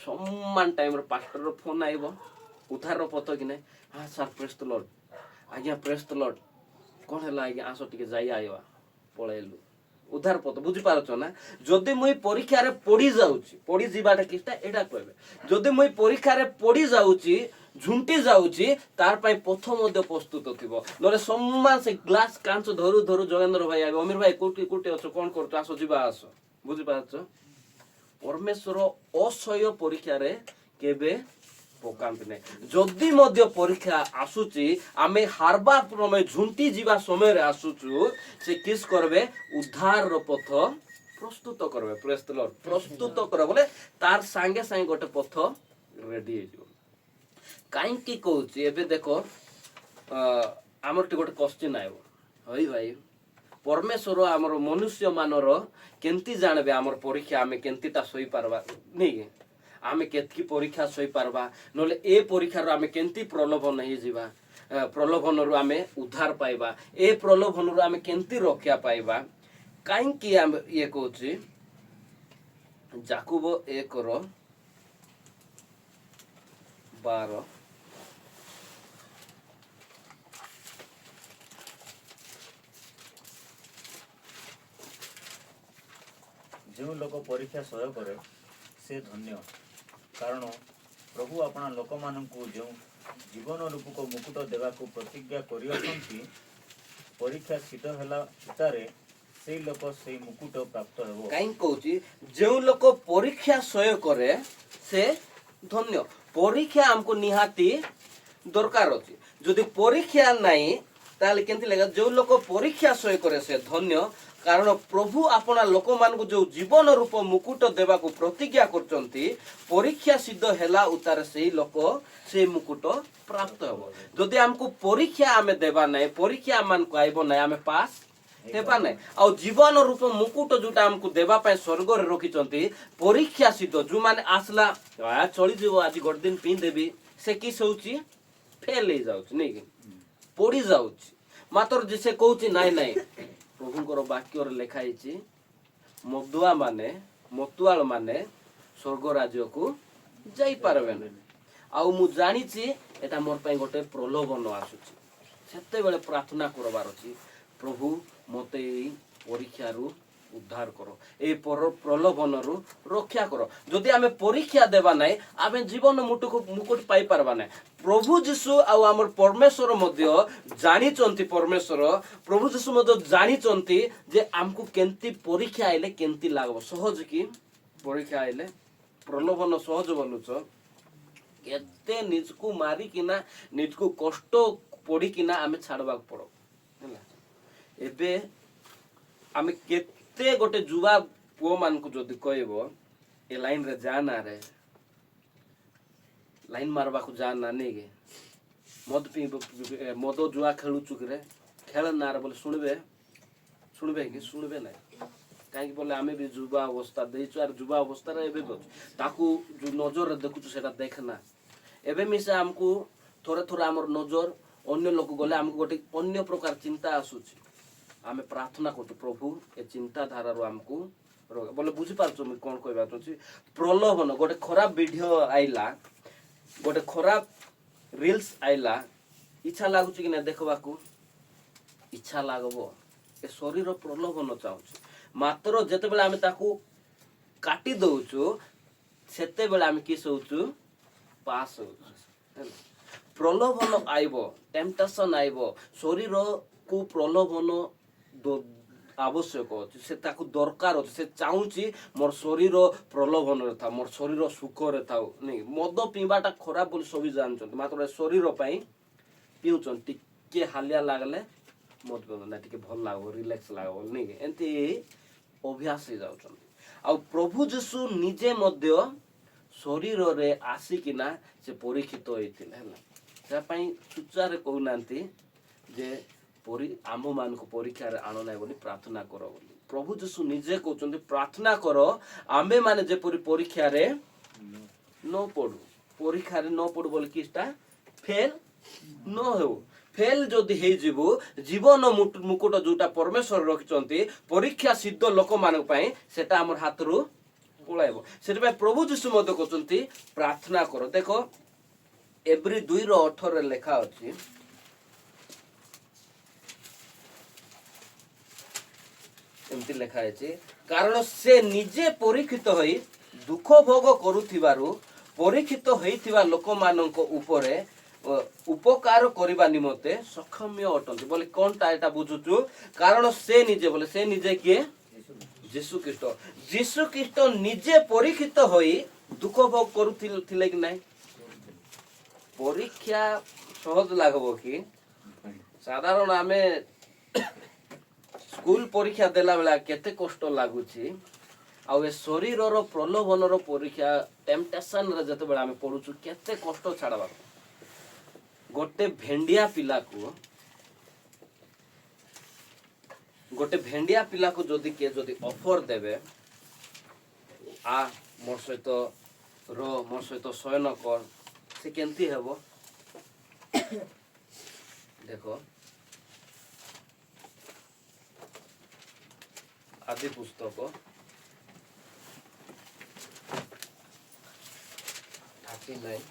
ସମାନ ଟାଇମରେ ପାଷ୍ଟରର ଫୋନ ଆଇବ ଉଦ୍ଧାରର ପଥ କି ନାଇଁ ହଁ ସାର୍ ପ୍ରେସ୍ ଦ ଲର୍ଡ ଆଜ୍ଞା ପ୍ରେସ୍ ଦ ଲର୍ଡ କଣ ହେଲା ଆଜ୍ଞା ଆସ ଟିକେ ଯାଇ ଆଇବା ପଳେଇଲୁ ଉଦ୍ଧାର ପଥ ବୁଝିପାରୁଛ ନା ଯଦି ମୁଇଁ ପରୀକ୍ଷାରେ ପଡି ଯିବାଟା କିଛିଟା ଏଇଟା କହିବେ ଯଦି ମୁଇଁ ପରୀକ୍ଷାରେ ପଡି ଯାଉଛି ଝୁଣ୍ଟି ଯାଉଛି ତାର ପାଇଁ ପଥ ମଧ୍ୟ ପ୍ରସ୍ତୁତ ଥିବ ନହେଲେ ସମାନ ସେ ଗ୍ଲାସ କାଞ୍ଚ ଧରୁ ଧରୁ ଜଗେନ୍ଦ୍ର ଭାଇ ଆଇବ ଅମିର ଭାଇ କୋଉଠି ଅଛ କଣ କରୁଛ ଆସ ଯିବା ଆସ ବୁଝିପାରୁଛ ପରମେଶ୍ୱର ଅସହ୍ୟ ପରୀକ୍ଷାରେ କେବେ ପକାନ୍ତି ନାହିଁ ଯଦି ମଧ୍ୟ ପରୀକ୍ଷା ଆସୁଛି ଆମେ ହାରବା ପ୍ରମେ ଝୁଣ୍ଟି ଯିବା ସମୟରେ ଆସୁଛୁ ସେ କିସ କରିବେ ଉଦ୍ଧାରର ପଥ ପ୍ରସ୍ତୁତ କରିବେ ପ୍ରେଜ୍ ଦ ଲର୍ଡ ପ୍ରସ୍ତୁତ କରିବେ ବୋଲେ ତାର ସାଙ୍ଗେ ସାଙ୍ଗେ ଗୋଟେ ପଥ ରେଡି ହେଇଯିବ କାହିଁକି କହୁଛି ଏବେ ଦେଖ ଆମର ଟିକେ ଗୋଟେ କ୍ୱେଶ୍ଚିନ୍ ଆଇବ ହଇ ଭାଇ ପରମେଶ୍ୱର ଆମର ମନୁଷ୍ୟ ମାନର କେମିତି ଜାଣିବେ ଆମର ପରୀକ୍ଷା ଆମେ କେମିତିଟା ଶୋଇପାରବା ନାଇଁ ଆମେ କେତିକି ପରୀକ୍ଷା ଶୋଇପାରବା ନହେଲେ ଏ ପରୀକ୍ଷାରୁ ଆମେ କେମିତି ପ୍ରଲୋଭନ ହେଇଯିବା ପ୍ରଲୋଭନରୁ ଆମେ ଉଦ୍ଧାର ପାଇବା ଏ ପ୍ରଲୋଭନରୁ ଆମେ କେମିତି ରକ୍ଷା ପାଇବା କାହିଁକି ଆମେ ଇଏ କହୁଛି ଯାକୁବ 1:12 ଯେଉଁ ଲୋକ ପରୀକ୍ଷା ସହ୍ୟ କରେ ସେ ଧନ୍ୟ, କାରଣ ପ୍ରଭୁ ଆପଣା ଲୋକମାନଙ୍କୁ ଯେଉଁ ଜୀବନ ରୂପକ ମୁକୁଟ ଦେବାକୁ ପ୍ରତିଜ୍ଞା କରିଅଛନ୍ତି, ପରୀକ୍ଷା ସିଦ୍ଧ ହେଲା ଭିତରେ ସେଇ ଲୋକ ସେଇ ମୁକୁଟ ପ୍ରାପ୍ତ ହେବ। କାହିଁକି କହୁଛି ଯେଉଁ ଲୋକ ପରୀକ୍ଷା ସହ୍ୟ କରେ ସେ ଧନ୍ୟ। ପରୀକ୍ଷା ଆମକୁ ନିହାତି ଦରକାର ଅଛି। ଯଦି ପରୀକ୍ଷା ନାହିଁ ତାହେଲେ କେମିତି ଲାଗେ? ଯେଉଁ ଲୋକ ପରୀକ୍ଷା ସହ୍ୟ କରେ ସେ ଧନ୍ୟ, କାରଣ ପ୍ରଭୁ ଆପଣା ଲୋକମାନଙ୍କୁ ଯେଉଁ ଜୀବନ ରୂପ ମୁକୁଟ ଦେବାକୁ ପ୍ରତିଜ୍ଞା କରୁଛନ୍ତି, ପରୀକ୍ଷା ସିଦ୍ଧ ହେଲା ଉତାରେ ସେଇ ଲୋକ ସେଇ ମୁକୁଟ ପ୍ରାପ୍ତ ହେବ। ଯଦି ଆମକୁ ପରୀକ୍ଷା ଆମେ ଦେବା ନାହିଁ, ପରୀକ୍ଷା ଆମମାନଙ୍କୁ ଆଇବ ନାହିଁ, ଆମେ ପାସ୍ ହେବା ନାହିଁ। ଆଉ ଜୀବନ ରୂପ ମୁକୁଟ ଯୋଉଟା ଆମକୁ ଦେବା ପାଇଁ ସ୍ୱର୍ଗରେ ରଖିଛନ୍ତି, ପରୀକ୍ଷା ସିଦ୍ଧ ଯୋଉମାନେ ଆସିଲା ଚଳିଯିବ ଆଜି ଗୋଟେ ଦିନ ପିନ୍ଧଦେବି, ସେ କିସ ହଉଛି? ଫେଲ ହେଇଯାଉଛି, ନାଇଁ କି ପଡି ଯାଉଛି। ମାତ୍ର ଯେ ସେ କହୁଛି ନାଇଁ ନାଇଁ, ପ୍ରଭୁଙ୍କର ବାକ୍ୟରେ ଲେଖା ହେଇଛି ମଦୁଆ ମାନେ ମତୁଆଳ ମାନେ ସ୍ୱର୍ଗ ରାଜ୍ୟକୁ ଯାଇପାରିବେନି। ଆଉ ମୁଁ ଜାଣିଛି ଏଟା ମୋର ପାଇଁ ଗୋଟେ ପ୍ରଲୋଭନ ଆସୁଛି। ସେତେବେଳେ ପ୍ରାର୍ଥନା କରବାର ଅଛି, ପ୍ରଭୁ ମୋତେ ଏଇ ପରୀକ୍ଷାରୁ ଉଦ୍ଧାର କର, ଏଇ ପ୍ରଲୋଭନରୁ ରକ୍ଷା କର। ଯଦି ଆମେ ପରୀକ୍ଷା ଦେବା ନାହିଁ, ଆମେ ଜୀବନ ମୁକୁଟ ପାଇପାରିବା ନାହିଁ। ପ୍ରଭୁ ଯୀଶୁ ଆଉ ଆମର ପରମେଶ୍ୱର ମଧ୍ୟ ଜାଣିଛନ୍ତି, ପ୍ରଭୁ ଯୀଶୁ ମଧ୍ୟ ଜାଣିଛନ୍ତି ଯେ ଆମକୁ କେମିତି ପରୀକ୍ଷା ଆଇଲେ କେମିତି ଲାଗବ। ସହଜ କି ପରୀକ୍ଷା ଆଇଲେ? ପ୍ରଲୋଭନ ସହଜ ବୋଲୁଛ, କେତେ ନିଜକୁ ମାରିକିନା ନିଜକୁ କଷ୍ଟ ପଡ଼ିକିନା ଆମେ ଛାଡ଼ବାକୁ ପଡ ହେଲା। ଏବେ ଆମେ କେତେ ଗୋଟେ ଯୁବା ପୁଅ ମାନଙ୍କୁ ଯଦି କହିବ ଏ ଲାଇନରେ ଯା ନା ରେ, ଲାଇନ ମାରବାକୁ ଯା ନା, ନେଇକି ମଦ ଜୁଆ ଖେଳୁଛୁ କିରେ, ଖେଳ ନା ରେ ବୋଲେ ଶୁଣିବେ କି? ଶୁଣିବେ ନାହିଁ। କାହିଁକି ବୋଲେ ଆମେ ବି ଯୁବା ଅବସ୍ଥା ଦେଇଛୁ, ଆର ଯୁବା ଅବସ୍ଥାରେ ଏବେ ବି ଅଛୁ। ତାକୁ ଯୋଉ ନଜରରେ ଦେଖୁଛୁ ସେଟା ଦେଖନା। ଏବେ ମିଶା ଆମକୁ ଥରେ ଥରେ ଆମର ନଜର ଅନ୍ୟ ଲୋକ ଗଲେ ଆମକୁ ଗୋଟେ ଅନ୍ୟ ପ୍ରକାର ଚିନ୍ତା ଆସୁଛି। ଆମେ ପ୍ରାର୍ଥନା କରୁଛୁ, ପ୍ରଭୁ ଏ ଚିନ୍ତାଧାରାରୁ ଆମକୁ ବୋଲେ ବୁଝିପାରୁଛୁ ମୁଁ କ'ଣ କହିବାକୁ ଚାହୁଁଛି? ପ୍ରଲୋଭନ, ଗୋଟେ ଖରାପ ଭିଡ଼ିଓ ଆଇଲା, ଗୋଟେ ଖରାପ ରିଲ୍ସ ଆଇଲା, ଇଚ୍ଛା ଲାଗୁଛି କି ନା ଦେଖିବାକୁ? ଇଚ୍ଛା ଲାଗବ। ଏ ଶରୀର ପ୍ରଲୋଭନ ଚାହୁଁଛୁ। ମାତ୍ର ଯେତେବେଳେ ଆମେ ତାକୁ କାଟି ଦଉଛୁ, ସେତେବେଳେ ଆମେ କିସ ହଉଛୁ? ପାସ୍ ହଉଛୁ। ପ୍ରଲୋଭନ ଆଇବ, ଟେମ୍ପଟେସନ ଆଇବ, ଶରୀରକୁ ପ୍ରଲୋଭନ ଆବଶ୍ୟକ ଅଛି, ସେ ତାକୁ ଦରକାର ଅଛି। ସେ ଚାହୁଁଛି ମୋର ଶରୀର ପ୍ରଲୋଭନରେ ଥାଉ, ମୋର ଶରୀର ସୁଖରେ ଥାଉ। ନାଇଁ, ମଦ ପିଇବାଟା ଖରାପ ବୋଲି ସବୁ ଜାଣିଛନ୍ତି, ମାତ୍ର ଶରୀର ପାଇଁ ପିଉଛନ୍ତି। ଟିକେ ହାଲିଆ ଲାଗଲେ ମଦ ପିଉଛନ୍ତି, ନା ଟିକେ ଭଲ ଲାଗବ, ରିଲାକ୍ସ ଲାଗବ, ନାଇଁ କି ଏମିତି ଅଭ୍ୟାସ ହେଇଯାଉଛନ୍ତି। ଆଉ ପ୍ରଭୁ ଯୀଶୁ ନିଜେ ମଧ୍ୟ ଶରୀରରେ ଆସିକିନା ସେ ପରୀକ୍ଷିତ ହେଇଥିଲେ ହେଲା। ତା ପାଇଁ ସୂଚାରେ କହୁନାହାନ୍ତି ଯେ ଆମମାନଙ୍କୁ ପରୀକ୍ଷାରେ ଆଣ ନାହିଁ ବୋଲି ପ୍ରାର୍ଥନା କର ବୋଲି। ପ୍ରଭୁ ଯୀଶୁ ନିଜେ କହୁଛନ୍ତି ପ୍ରାର୍ଥନା କର ଆମେ ମାନେ ଯେପରି ପରୀକ୍ଷାରେ ନ ପଡୁ। ପରୀକ୍ଷାରେ ନ ପଡୁ ବୋଲି କିଛିଟା ଫେଲ ନ ହେଉ। ଫେଲ ଯଦି ହେଇଯିବୁ, ଜୀବନ ମୁକୁଟ ଯୋଉଟା ପରମେଶ୍ୱର ରଖିଛନ୍ତି ପରୀକ୍ଷା ସିଦ୍ଧ ଲୋକମାନଙ୍କ ପାଇଁ, ସେଟା ଆମର ହାତରୁ ପଳାଇବ। ସେଥିପାଇଁ ପ୍ରଭୁ ଯୀଶୁ ମଧ୍ୟ କହୁଛନ୍ତି ପ୍ରାର୍ଥନା କର। ଦେଖ ଏବ୍ରୀ 2:18 ଲେଖା ଅଛି, ଏମିତି ଲେଖା ହେଇଛି, କାରଣ ସେ ନିଜେ ପରୀକ୍ଷିତ ହୋଇ ଦୁଃଖ ଭୋଗ କରୁଥିବାରୁ ପରୀକ୍ଷିତ ହେଇଥିବା ଲୋକମାନଙ୍କ ଉପରେ ଉପକାର କରିବା ନିମନ୍ତେ ସକ୍ଷମ ଅଟନ୍ତି। ବୋଲେ କଣଟା ଏଟା ବୁଝୁଛୁ? କାରଣ ସେ ନିଜେ, ବୋଲେ ସେ ନିଜେ କିଏ? ଯୀଶୁ ଖ୍ରୀଷ୍ଟ। ଯୀଶୁ ଖ୍ରୀଷ୍ଟ ନିଜେ ପରୀକ୍ଷିତ ହୋଇ ଦୁଃଖ ଭୋଗ କରୁଥିଲେ କି ନାହିଁ? ପରୀକ୍ଷା ସହଜ ଲାଗବ କି? ସାଧାରଣ ଆମେ ସ୍କୁଲ ପରୀକ୍ଷା ଦେଲା ବେଳେ କେତେ କଷ୍ଟ ଲାଗୁଛି। ଆଉ ଏ ଶରୀରର ପ୍ରଲୋଭନର ପରୀକ୍ଷା, ଟେମ୍ପଟେସନରେ ଯେତେବେଳେ ଆମେ ପଢୁଛୁ, କେତେ କଷ୍ଟ ଛାଡ଼ବାକୁ। ଗୋଟେ ଭେଣ୍ଡିଆ ପିଲାକୁ ଯଦି କିଏ ଯଦି ଅଫର ଦେବେ, ମୋ ସହିତ ଶୟନ କର, ସେ କେମିତି ହେବ? ଦେଖ ଆଦି ପୁସ୍ତକ 39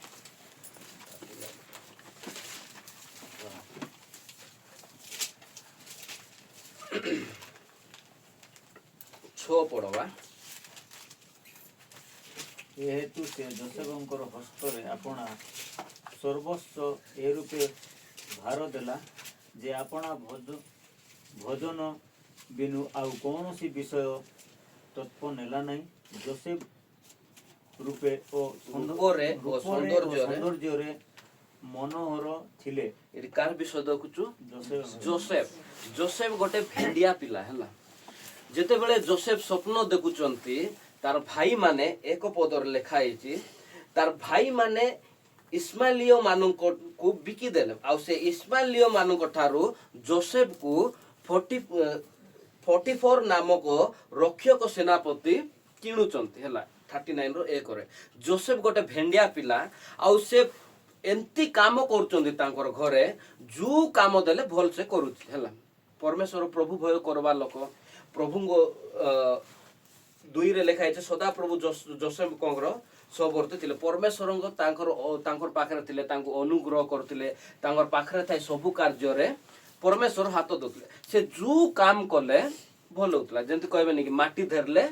6 ପଢବା। ଏ ହେତୁ ସେ ଯୋସେଫଙ୍କର ହସ୍ତରେ ଆପଣା ସର୍ବସ୍ୱ ଏ ରୂପେ ଭାର ଦେଲା ଯେ ଆପଣା ଭୋଜନ ବିନୁ ଆଉ କୌଣସି ବିଷୟ ତତ୍ପ ନେଲା ନାହିଁ। ଯୋସେଫ ରୂପେ ଓ ରୂପରେ ଓ ସୌନ୍ଦର୍ଯ୍ୟରେ ସୌନ୍ଦର୍ଯ୍ୟରେ ମନୋହର ଥିଲେ। ଏଠି କାହାର ବିଷୟ ଦେଖୁଛୁ? Joseph Joseph. ଯୋସେଫ ଗୋଟେ ଭେଣ୍ଡିଆ ପିଲା ହେଲା। ଯେତେବେଳେ ଯୋସେଫ ସ୍ୱପ୍ନ ଦେଖୁଛନ୍ତି ତାର ଭାଇମାନେ ଏକ ପଦରେ ଲେଖା ହେଇଛି ତାର ଭାଇମାନେ ଇସ୍ମାଇଲୀୟ ମାନଙ୍କୁ ବିକିଦେଲେ ଆଉ ସେ ଇସ୍ମାଇଲୀୟ ମାନଙ୍କ ଠାରୁ ଯୋସେଫକୁ 44 ନାମକ ରକ୍ଷକ ସେନାପତି କିଣୁଛନ୍ତି ହେଲା। 39 ର 1 ରେ ଯୋସେଫ ଗୋଟେ ଭେଣ୍ଡିଆ ପିଲା ଆଉ ସେ ଏମିତି କାମ କରୁଛନ୍ତି ତାଙ୍କର ଘରେ ଯୋଉ କାମ ଦେଲେ ଭଲସେ କରୁଛି ହେଲା। ପରମେଶ୍ୱର ପ୍ରଭୁ ଭୟ କରିବା ଲୋକ ପ୍ରଭୁଙ୍କ 2 ରେ ଲେଖା ହେଇଛି ସଦାପ୍ରଭୁ ଯୋସେଫଙ୍କର ସହବର୍ତ୍ତୀ ଥିଲେ। ପରମେଶ୍ୱରଙ୍କ ତାଙ୍କର ପାଖରେ ଥିଲେ ତାଙ୍କୁ ଅନୁଗ୍ରହ କରୁଥିଲେ ତାଙ୍କର ପାଖରେ ଥାଇ ସବୁ କାର୍ଯ୍ୟରେ ପରମେଶ୍ୱର ହାତ ଦଉଥିଲେ। ସେ ଯୋଉ କାମ କଲେ ଭଲ ହଉଥିଲା। ଯେମିତି କହିବେନି କି ମାଟି ଧରିଲେ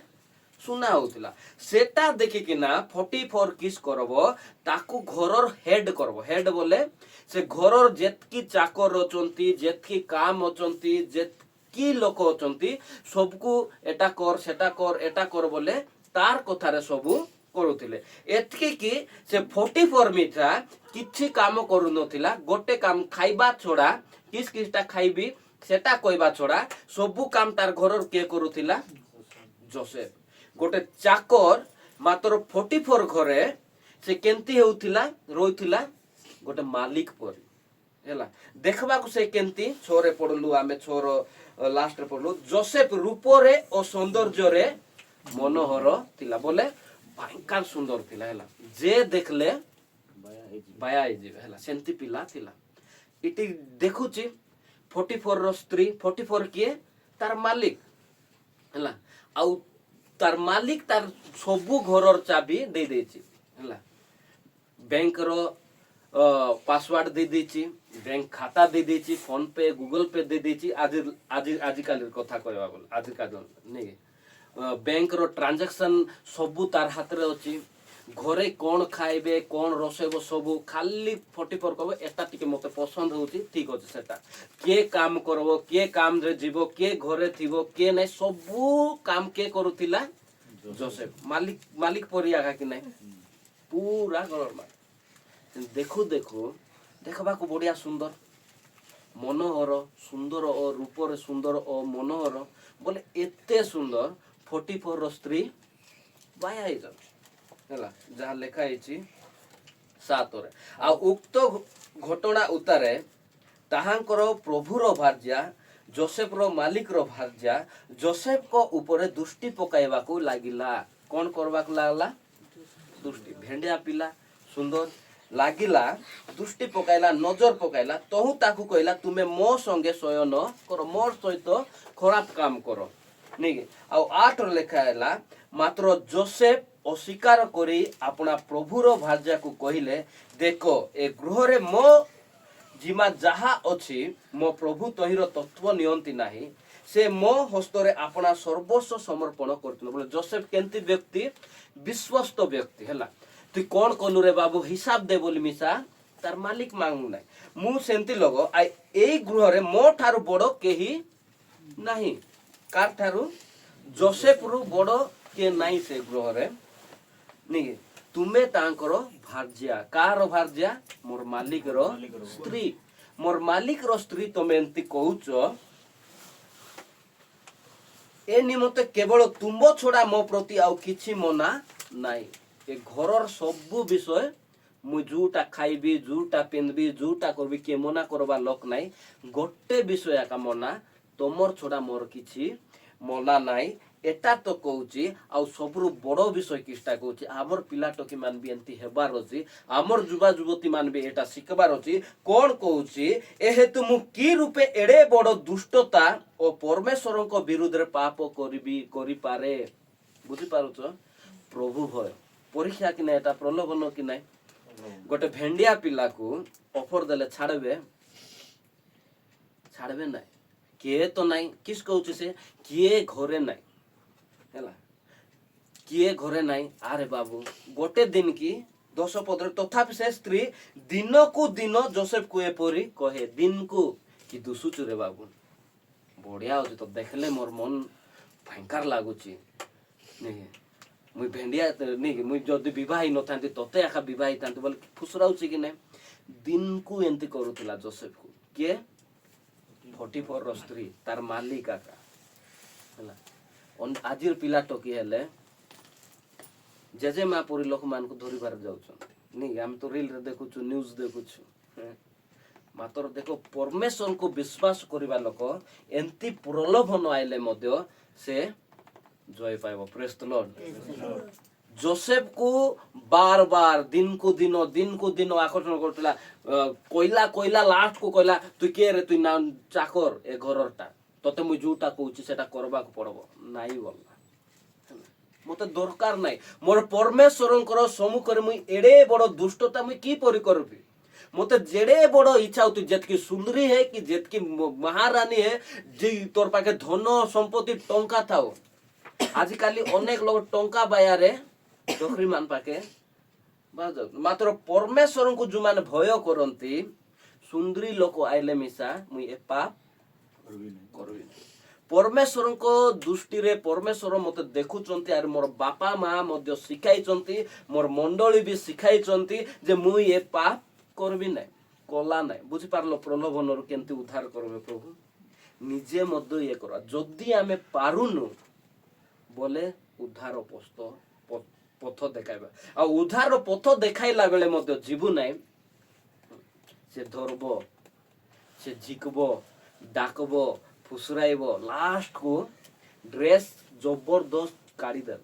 ସୁନା ହଉଥିଲା। ସେଟା ଦେଖିକିନା 44 କିସ୍ କରବ ତାକୁ ଘରର ହେଡ୍ କରବ। ହେଡ୍ ବୋଲେ ସେ ଘରର ଯେତିକି ଚାକର ଅଛନ୍ତି ଯେତିକି କାମ ଅଛନ୍ତି ଯେତିକି ଲୋକ ଅଛନ୍ତି ସବୁକୁ ଏଟା କର ସେଟା କର ଏଟା କର ବୋଲେ ତାର କଥାରେ ସବୁ କରୁଥିଲେ। ଏତିକି କି ସେ 44 ମିଠା କିଛି କାମ କରୁନଥିଲା। ଗୋଟେ କାମ ଖାଇବା ଛଡା କିସଟା ଖାଇବି ସେଟା କହିବା ଛଡା ସବୁ କାମ ତାର ଘରର କିଏ କରୁଥିଲା? ଯୋସେଫ। ଗୋଟେ ଚାକର ମାତ୍ର 44 ଘରେ ସେ କେମିତି ହେଉଥିଲା ରହୁଥିଲା ଗୋଟେ ମାଲିକ ପରି ହେଲା। ଦେଖିବାକୁ ସେ କେମିତି 6 ରେ ପଢିଲୁ ଆମେ 6 ର ଲାଷ୍ଟରେ ପଢିଲୁ ଯୋସେଫ ରୂପରେ ଓ ସୌନ୍ଦର୍ଯ୍ୟରେ ମନୋହର ଥିଲା ବୋଲେ ଭୟଙ୍କର ସୁନ୍ଦର ଥିଲା ହେଲା। ଯେ ଦେଖିଲେ ବାୟା ହେଇଯିବେ ହେଲା ସେମିତି ପିଲା ଥିଲା। ଏଠି ଦେଖୁଛି 44 ର ସ୍ତ୍ରୀ 44 କିଏ? ତାର ମାଲିକ ହେଲା। ଆଉ ତାର ମାଲିକ ତାର ସବୁ ଘରର ଚାବି ଦେଇ ଦେଇଛି ହେଲା। ବ୍ୟାଙ୍କର ପାସୱାର୍ଡ ଦେଇ ଦେଇଛି ବ୍ୟାଙ୍କ ଖାତା ଦେଇ ଦେଇଛି ଫୋନ ପେ ଗୁଗଲ ପେ ଦେଇ ଦେଇଛି। ଆଜିକାଲିର କଥା କହିବା ବୋଲେ ଆଜିକାଲି ନାଇଁ ବ୍ୟାଙ୍କର ଟ୍ରାଞ୍ଜାକ୍ସନ ସବୁ ତାର ହାତରେ ଅଛି। ଘରେ କ'ଣ ଖାଇବେ କ'ଣ ରୋଷେଇବ ସବୁ ଖାଲି 44 କହିବ ଏଟା ଟିକେ ମତେ ପସନ୍ଦ ହଉଛି ଠିକ ଅଛି ସେଟା। କିଏ କାମ କରବ କିଏ କାମରେ ଯିବ କିଏ ଘରେ ଥିବ କିଏ ନାହିଁ ସବୁ କାମ କିଏ କରୁଥିଲା? ଯୋସେଫ। ମାଲିକ ପରି ଆଗା କି ନାହିଁ ପୁରା ଘର ଦେଖୁ ଦେଖୁ ଦେଖିବାକୁ ବଢିଆ ସୁନ୍ଦର ମନୋହର ସୁନ୍ଦର ଓ ରୂପରେ ସୁନ୍ଦର ଓ ମନୋହର ବୋଲେ ଏତେ ସୁନ୍ଦର 44 ର ସ୍ତ୍ରୀ ବାୟା ହେଇଯାଉଛି ହେଲା। ଯାହା ଲେଖା ହେଇଛି 7 ରେ। ଆଉ ଉକ୍ତ ଘଟଣା ଉତ୍ତାରେ ତାହାଙ୍କର ପ୍ରଭୁର ଭାର୍ଯ୍ୟା ଯୋସେଫର ମାଲିକର ଭାର୍ଯ୍ୟା ଯୋସେଫଙ୍କ ଉପରେ ଦୃଷ୍ଟି ପକାଇବାକୁ ଲାଗିଲା। କ'ଣ କରିବାକୁ ଲାଗିଲା? ଦୃଷ୍ଟି। ଭେଣ୍ଡିଆ ପିଲା ସୁନ୍ଦର ଲାଗିଲା ଦୃଷ୍ଟି ପକାଇଲା ନଜର ପକାଇଲା ତହୁ ତାକୁ କହିଲା ତୁମେ ମୋ ସଙ୍ଗେ ଶୟନ କର ମୋର ସହିତ ଖରାପ କାମ କର ନାଇଁ। ଆଉ 8 ରେ ଲେଖା ହେଲା ମାତ୍ର ଯୋସେଫ ଅସ୍ୱୀକାର କରି ଆପଣା ପ୍ରଭୁର ଭାର୍ଯ୍ୟାକୁ କହିଲେ ଦେଖ ଏ ଗୃହରେ ମୋ ଜିମା ଯାହା ଅଛି ମୋ ପ୍ରଭୁ ତହିଁର ତତ୍ତ୍ୱ ନିଅନ୍ତି ନାହିଁ। ସେ ମୋ ହସ୍ତରେ ଆପଣା ସର୍ବସ୍ୱ ସମର୍ପଣ କରୁଥିଲେ। ବୋଲେ ଯୋସେଫ କେମିତି ବ୍ୟକ୍ତି? ବିଶ୍ୱସ୍ତ ବ୍ୟକ୍ତି ହେଲା। ତୁଇ କ'ଣ କଲୁ ରେ ବାବୁ ହିସାବ ଦେ ବୋଲି ମିଶା ତାର ମାଲିକ ମାଗୁ ନାହିଁ। ମୁଁ ସେମିତି ଲୋକ ଏଇ ଗୃହରେ ମୋ ଠାରୁ ବଡ କେହି ନାହିଁ। କାର ଠାରୁ? ଯୋସେଫରୁ ବଡ କିଏ ନାହିଁ ସେ ଗୃହରେ ନାଇଁ। ତୁମେ ତାଙ୍କର ଭାର୍ଯ୍ୟା। କାହାର ଭାର୍ଯ୍ୟା? ମୋର ମାଲିକର ସ୍ତ୍ରୀ। ମୋର ମାଲିକର ସ୍ତ୍ରୀ ତମେ ଏମିତି କହୁଛ ଏ ନିମନ୍ତେ କେବଳ ତୁମ୍ବ ଛଡା ମୋ ପ୍ରତି ଆଉ କିଛି ମନା ନାହିଁ। ଏ ଘରର ସବୁ ବିଷୟ ମୁଁ ଯୋଉଟା ଖାଇବି ଯୋଉଟା ପିନ୍ଧିବି ଯୋଉଟା କରିବି କିଏ ମନା କରବା ଲୋକ ନାହିଁ। ଗୋଟେ ବିଷୟ ଏକା ମନା ତମର ଛଡା ମୋର କିଛି ମନା ନାହିଁ। ଏଟା ତ କହୁଛି ଆଉ ସବୁରୁ ବଡ ବିଷୟ କିଛିଟା କହୁଛି ଆମର ପିଲା ଟକି ମାନେ ବି ଏମିତି ହେବାର ଅଛି ଆମର ଯୁବା ଯୁବତୀ ମାନେ ବି ଏଟା ଶିଖବାର ଅଛି। କ'ଣ କହୁଛି? ଏ ହେତୁ ମୁଁ କି ରୂପେ ଏଡେ ବଡ ଦୁଷ୍ଟତା ଓ ପରମେଶ୍ୱରଙ୍କ ବିରୁଦ୍ଧରେ ପାପ କରିପାରେ। ବୁଝିପାରୁଛ? ପ୍ରଭୁ ଭୟ ପରୀକ୍ଷା କି ନାହିଁ ଏଟା ପ୍ରଲୋଭନ କି ନାହିଁ। ଗୋଟେ ଭେଣ୍ଡିଆ ପିଲାକୁ ଅଫର ଦେଲେ ଛାଡବେ ନାହିଁ। କିଏ ତ ନାହିଁ କିସ୍ କହୁଛି ସେ କିଏ ଘରେ ନାହିଁ ହେଲା। किए घरे नाई आरे बाबू गोटे दिन की 10-15 तथापि से स्त्री दिन को दिन जोसेफ को एपरी कहे दिन को कि दुसुचु रे बाबू बढ़िया होची तो देखले मोर मन भयंकर लागुची नहीं मुई भेंडिया नहीं मुई जदि विवाही न थांती तते आखा विवाही थांती बोले फुसराउची कि नहीं दिन को एंती करूतिला जोसेफ को किए 44 रो स्त्री तार मालिक आका हला आजिर पिला टकी हेले जेजे मा पुरी लोक मान को धरि बार जाउछन नहीं हम तो रील रे देखुछु न्यूज़ देखुछु मात्र देखो परमेश्वर को विश्वास करिबा लोक एंती प्रलोभन आइले मध्य से जय पाइबो प्रेज द लॉर्ड जोसेफ को बार बार दिन को दिन आकर्षण करतला कोइला कोइला लास्ट को कोइला तू के रे तू ना चाकर ए घररटा तते मु जोटा कहूची सेटा करबा को पड़बो नाई बोलला मते दरकार नाही मोर परमेश्वरंकर सम्मुख रे मु एडे बड़ दुष्टता मु की परि करबी मते जेडे बड़ इच्छा होती जेतकी सुंदरी है कि जेतकी महारानी है जे तोर पाके धन संपत्ति टंका थाओ आजिकाली अनेक लोग टंका बायारे डोखरी मान पाके मात्र परमेश्वर को जो माने भय करंती सुंदरी लोक आइले मिसा मुई ए पाप करबी परमेश्वर को दृष्टि रे परमेश्वर मते देखुचंती आर मोर बापा माँ मध्य शिखाइचंती मोर मंडली भी शिखाइचंती जे मुई ए पाप करबी नै कला नै बुझी पारलो प्रलोभन रु केंती उद्धार करबे प्रभु निजे मध्य ये करा जदी आमे पारुनु बोले उद्धार पथ देखाइबा आ उद्धार पथ देखाइला बेले मध्य जीवु नै से धरबो से झिकबो डाकबो फुसराइबो लास्ट को ड्रेस जबरदस्त काढ़ी दे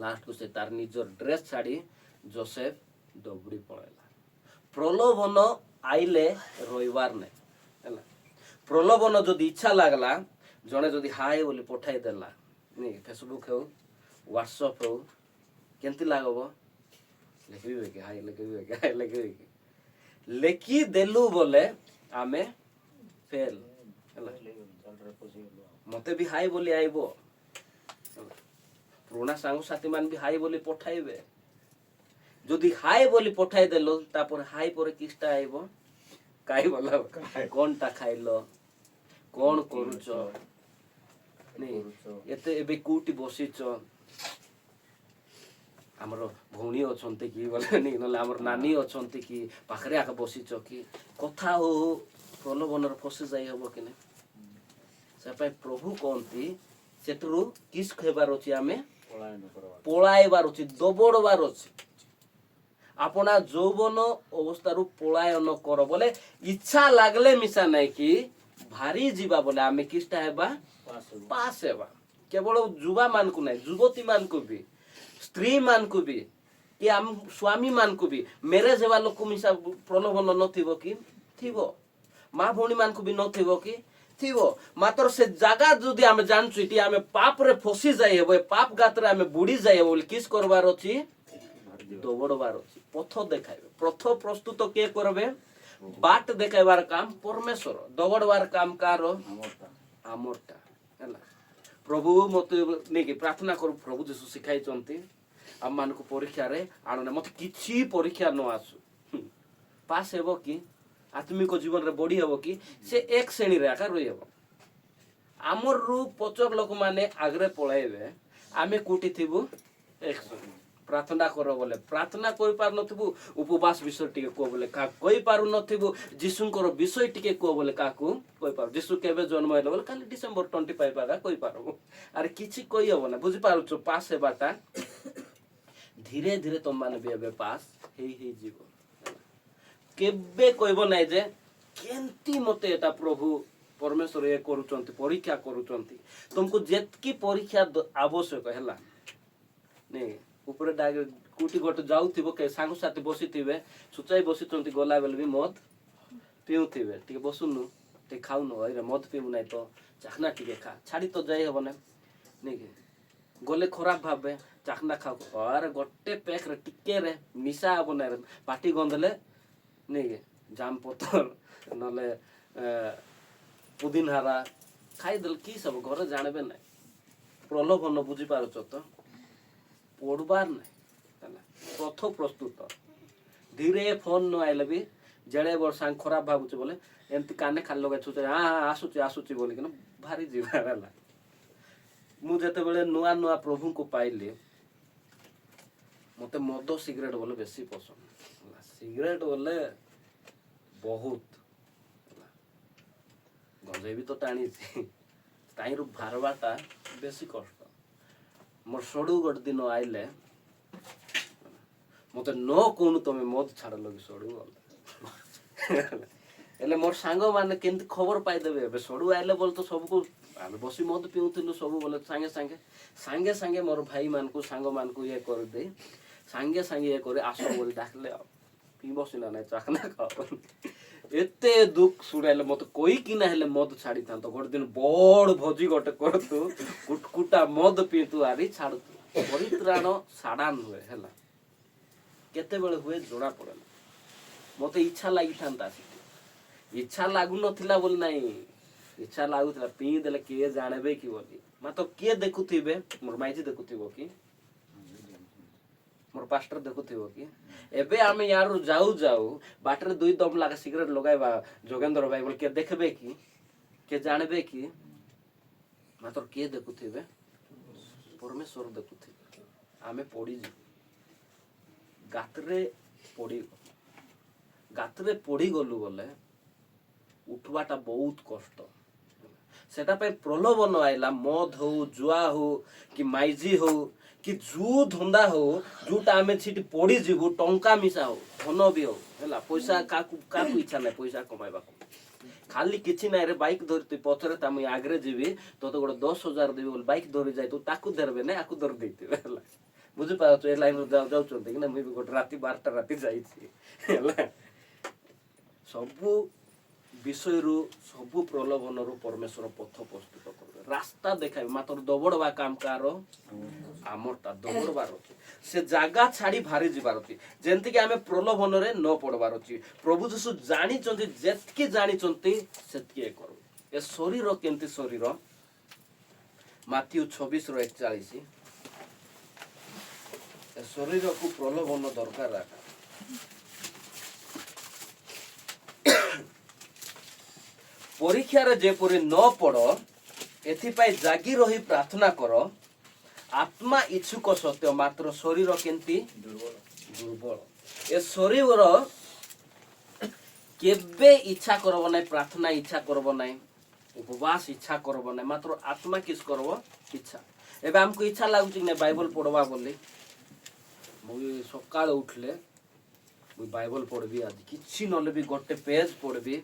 लास्ट को से तार निजर ड्रेस छाड़ी जोसेफ दबड़ी पळेला प्रलोभन आइले रविवार नै हला प्रलोभन जदि इच्छा लागला जने जदि हाय बोली पठाई देला नी फेसबुक हो व्हाट्सएप हो केंती लागबो लिखबे के हाय लिखबे के लेखी देलु बोले आमे फेल मते भी हाय बोली आइबो पुराना सांग साथी मान भी हाय बोली पठाइबे जदि हाय बोली पठाई देलो तापर हाय परे किस्टा आइबो काई बोला कोनटा खाइलो कोन करूचो नहीं एते एबे कोटी बसिचो हमर भौणी अछंती की बोले नहीं नले हमर नानी अछंती की पाखरे आके बसिचो की कथा हो प्रलोभनर फसे जाई हबो कि नै से प्रभु कहती सेटरू किस खेबार अछि आमे पलायबार अछि दबड़बार अछि अपना यौवन अवस्था पलायन कर बोले इच्छा लागले मिसा नहीं कि भारी जीवा बोले आमे किस्टा हेबा पास हेबा केवल युवा मान को नहीं युवती मान को भी स्त्री मान को भी कि आम स्वामी मान को भी मैरेज हेबा लोक मिसा प्रलोभन नथिबो कि थिबो माँ भौणी मान को भी नथिबो कि थिबो मात्र से जागा जदि आमे जानछु इति आमे पाप रे फसी जाय हेबो पाप गात्रे आमे बुडी जाय हेबो किस करबार अछि दबड़बार अछि पथ देखाइबे पथ प्रस्तुत के करबे बाट देखाइबार काम परमेश्वर दबड़बार काम कारो हमरटा हैला प्रभु मते नेकी प्रार्थना करू प्रभु जेसु सिखाइ चंती हम मान को परीक्षा रे आनो मते किछि परीक्षा न आसु पास हेबो कि आत्मिक जीवन रे बढ़ी हेबो कि से एक श्रेणी रे आकार रही हेबो आमर रु पचर लोक माने आगरे पळाइबे आमे कोठी थिबु एक प्रार्थना करो बोले प्रार्थना कोइ पार नथिबु उपवास विषय टिके को बोले का कोइ पारु नथिबु जिसुंकर विषय टिके को बोले काकू कोइ पार जिसु केबे जन्म हैले बोले खाली डिसेंबर 25 आगा कोइ पारु अरे किछि कोइ हबो ना बुझि पारु छ पास हेबाटा धीरे धीरे तुम माने बेबे पास हेई जीव केबे कहबो नै जे केंती मते एटा प्रभु परमेश्वर ए करूचंती परीक्षा करूचंती तुमको जेतकी परीक्षा आवश्यक हैला नै ऊपर डाग कुटी गोट जाउथिबो के सांग साथी बसिथिबे सुचाई बसिचंती गला बेल भी मद पिउथिबे टिके बसुनु टे खाउनु हैरे मद पिउ नै तो चाखना टिके खा छाड़ी तो जाई हबो नै के गले खराब भाबे चाखना खाओ अरे गोटे पैक रे टिके रे मिसा हबो नै पाटी गंधले के जाम पतर नले पुदिन हारा खाई दल की सब घर जानबे नै प्रलोभन बुझी पारछ तो पढ़बार नहीं पथ प्रस्तुत धीरे फोन न आइले भी जड़े बड़ सांग खराब भावुचे बोले एमती काने खाली लगे छुचे हाँ हाँ आसुची आसुची बोली कि भारी जीवार है मु जेते बेले नुआ नुआ प्रभु को पाइली मते मद सिगरेट बोले बेसी पसंद सिगरेट बोले बहुत गंजे भी तो टाणी ताइरु भारवाटा बेसी कष्ट मोर सड़ू गोटे दिन आइले मते न कोनु तमे मद छाड़ लगी सड़ू एले मोर सांग माने केंति खबर पाई देबे एबे सड़ू आइले बोल तो सब को आमे बसी मद पिउथिलु सब बोले सांगे सांगे सांगे सांगे मोर भाई मान को सांग मान को ये कर दे सांगे सांगे ये करे आसो बोल डाकले पी बसिना नै चाखना खाओ एते दुख सुनाइले मते कोई कि ना हेले मद छाड़ी था तो गोटे दिन बड़ भोजी गोटे करतु कुटकुटा मद पीतु आरी छाड़तु परित्राण साड़ान हुए हैला केते बेले हुए जोड़ा पड़े मते इच्छा लागि थांता इच्छा लागु नथिला बोल नाही इच्छा लागुथिला पी देले के जानबे कि बोली मातो के देखुथिबे मोर माइजी देखुथिबो कि मोर पास्टर देखुथिबो कि एबे आमे यार जाऊ जाऊ बाटरे दुई दम लागे सिगरेट लगाइबा जोगेंद्र भाई बोल के देखबे कि के जानबे कि मातो के देखुथिबे परमेश्वर देखुथिबे आमे पड़ी जी गातरे पड़ी गलु बोले उठवाटा बहुत कष्ट सेटा पे प्रलोभन आइला मद हो जुआ हो कि माइजी हो कि जू धंदा हो जोटा आमे छिटी पड़ी जीवु टंका मिसा हो धन भी हो हैला पैसा काकू इच्छा नै पैसा कमाइबा खाली किछि नै रे बाइक धरती पथरे ता मुई आगरे जीवी तो गोटे 10,000 देबी बोल बाइक धरि जाय तो ताकू धरबे नै आकू धर देतिबे हैला बुझि पाउ ए लाइन जाउछन्ते कि ना मुई गोटे राती 12टा राती जाईछि हैला सबु विषय रु सबु प्रलोभन रु परमेश्वर पथ प्रस्तुत करबे रास्ता देखाइबे मात्र दबड़वा काम कारो आमरटा दबड़बार अछि से जागा छाड़ी भारी जिबार अछि जेंति कि आमे प्रलोभन रे न पड़बार अछि प्रभु यीशु जानि चंती जेतकी जानि चंती सेतकी करू ए शरीर केंति शरीर माथ्यू 26:41 ए शरीर को प्रलोभन दरकार राखा परीक्षा रे जेपरि न पड़ एथिपाई जागी रही प्रार्थना कर आत्मा इच्छुक सत्य मात्र शरीर केंति दुर्बल ए शरीर केबे इच्छा करब नै प्रार्थना इच्छा करब नै उपवास इच्छा करब नै मात्र आत्मा किस करब इच्छा एबे हमको इच्छा लागुची नै बाइबल पढ़वा बोली मुई सकाळ उठले मुई बाइबल पढ़बी आज किछि नले भी गोटे पेज पढ़बी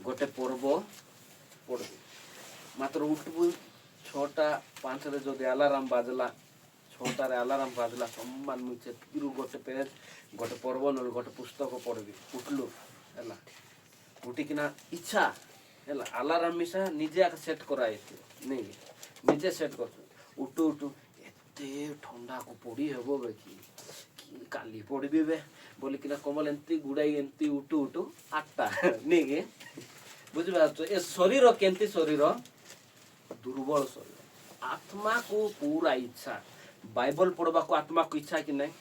गोटे पर्व पढ़बी मात्र उठबू 6:05 रे जदि अलार्म बाजला 6टा रे अलार्म बाजला सम्मान मुझे तिरु गोटे पेज गोटे पर्व न गोटे पुस्तक पढ़बी उठलु हैला उठी किना इच्छा हैला अलार्म मिसा निजे सेट कराई नै निजे सेट कर उठू उठू एते ठंडा को पड़ी हेबो बे कि काली पड़बी बे बोली किना कमल एंती गुडाई एंती उठू उठू 8टा नै के बुझबा ए शरीर केंती शरीर दुर्बल शरीर आत्मा को पूरा इच्छा बाइबल पढ़वा को आत्मा को इच्छा कि नहीं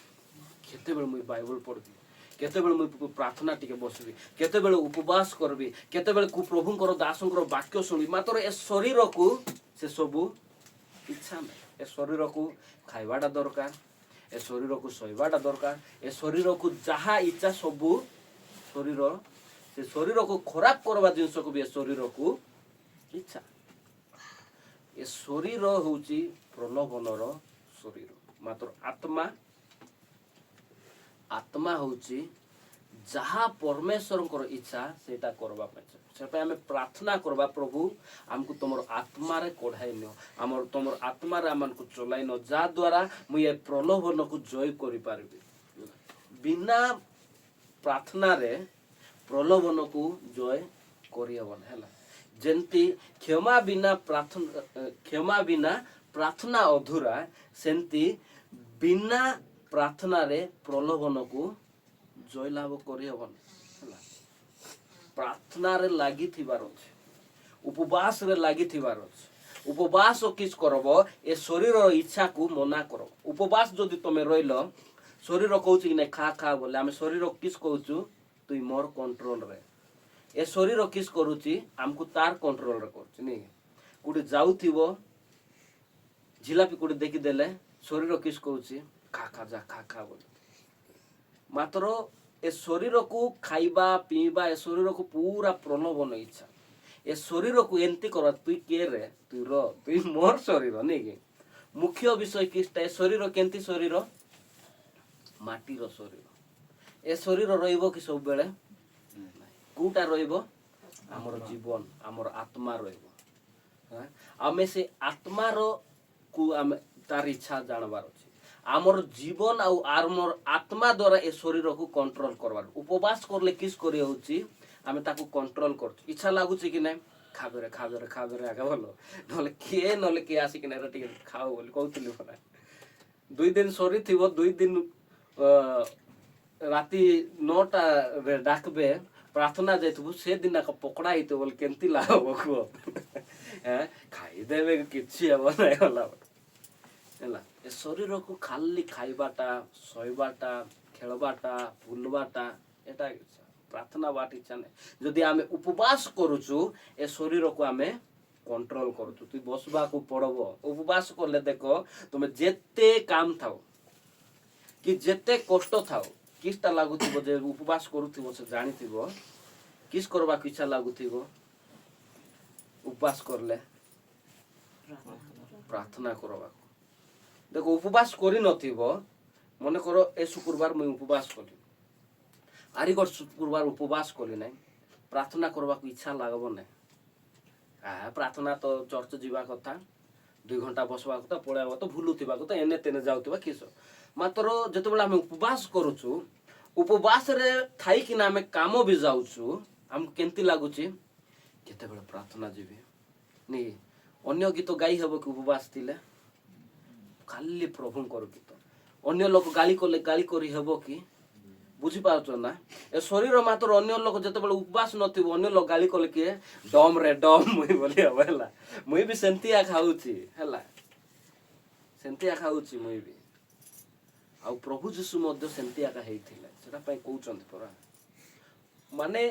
केते बेल मुई बाइबल पढ़बी केते बेल मुई प्रार्थना टिके बसबी केते बेल उपवास करबी केते बेल को प्रभुंकर दासंकर वाक्य सुनबी मात्र ए शरीर को से सब इच्छा नहीं ए शरीर को खाइबाटा दरकार ए शरीर को सोइबाटा दरकार ए शरीर को जहा इच्छा सब शरीर से शरीर को खराब करवा जिनस को भी ए शरीर को इच्छा ए शरीर होची प्रलोभनर शरीर मात्र आत्मा आत्मा होची जहा परमेश्वर इच्छा सेटा करबा पे हमें प्रार्थना करबा प्रभु हमको तुमर आत्मा रे कोढ़ाई नियो हमर तुमर आत्मा रे हमन को चलाई न जा द्वारा मु ए प्रलोभन को जय करि पारबी बिना प्रार्थना रे प्रलोभन को जय करियबन हैला जेंती क्षमा बिना प्रार्थना अधूरा सेंती बिना प्रार्थना रे प्रलोभन को जय लाभ करियबन हैला प्रार्थना रे लागि थिबार अछि उपवास रे लागि थिबार अछि उपवास किस करब ए शरीर इच्छा को मना कर उपवास जदि तुम रहिल शरीर कहूँ कि नहीं खा खा बोले आम शरीर किस कहूँ तुई मोर कंट्रोल रे ए शरीर किस करुच्ची आमको तार कंट्रोल रे कर कोटे जाऊथिबो झिलापी कोटे देखीदेले शरीर किस कहूँ खा खा जा खा खा बोले मात्र ए शरीर को खाइबा पीवा ए शरीर को पूरा प्रलोभन इच्छा ए शरीर को एंती कर तुई के रे तुई मोर शरीर नहीं कि मुख्य विषय किसटा शरीर केंती शरीर माटीर शरीर ए शरीर रहिबो कि सब बेले कोटा रहिबो हमर जीवन हमर आत्मा रहिबो आमे से आत्मार को आमे तार इच्छा जानबार अछि आमर जीवन आउ आमर आत्मा द्वारा ए शरीर को कंट्रोल करबार उपवास करले किस करी होछि आमे ताकू कंट्रोल कर इच्छा लागुछि कि नै खाबेरे आगे बोलो नले के आसी कि नै टिके खाओ बोली कहउतली परा 2 दिन सरी थिबो 2 दिन राति 9टा रे डाकबे प्रार्थना जाइथबो से दिन का पकड़ा हितो बोल केंती लागबो को हैं खाई देबे किछि हेबो नै होला ହେଲା ଏ ଶରୀରକୁ ଖାଲି ଖାଇବାଟା ଶୋଇବାଟା ଖେଳବାଟା ବୁଲବାଟା ଏଟା ଇଚ୍ଛା ପ୍ରାର୍ଥନା ବାଟ ଇଚ୍ଛା ନାହିଁ ଯଦି ଆମେ ଉପବାସ କରୁଛୁ ଏ ଶରୀରକୁ ଆମେ कंट्रोल करूँ तु बसवा को पड़ब उपवास कले देख तुम जेते काम थाओ कि जेते कष्ट थाओ किसटा लगुथिबो जे उपवास करूथिबो से जानिथिबो किस करबा को इच्छा लगुथिबो उपवास करले प्रार्थना करबा देखो उपवास करि नथिबो मने करो ए शुक्रवार मैं उपवास कली आरी गो शुक्रवार उपवास कली नै प्रार्थना करबा को इच्छा लागबो नै प्रार्थना तो चर्च जीवा कथा 2 घंटा बसवा कथा पळावा तो भूलुथिबा कथा एने तेने जाउथिबा किस मात्र जतबेला हम उपवास करूछु उपवास रे थाई कि ना हम काम भी जाउछु हम केंती लागुची केते बेला प्रार्थना जीवी नै अन्य गीत गाई हबो कि उपवास थिले खाली प्रभु कर गीत अन्य लोक गाली कले गाली करी हबो कि बुझी पाउछो ना ए शरीर मात्र अन्य लोक जते बेला उपवास नथिबो अन्य लोक गाली कले के डम रे डम मुई बोली हबला मुई भी सेंतिया खाउची हला सेंतिया खाउची मुई भी आ प्रभु यीशु मध्ये सेंतिया का हेइथिले सेटा पय कहउचंती परा माने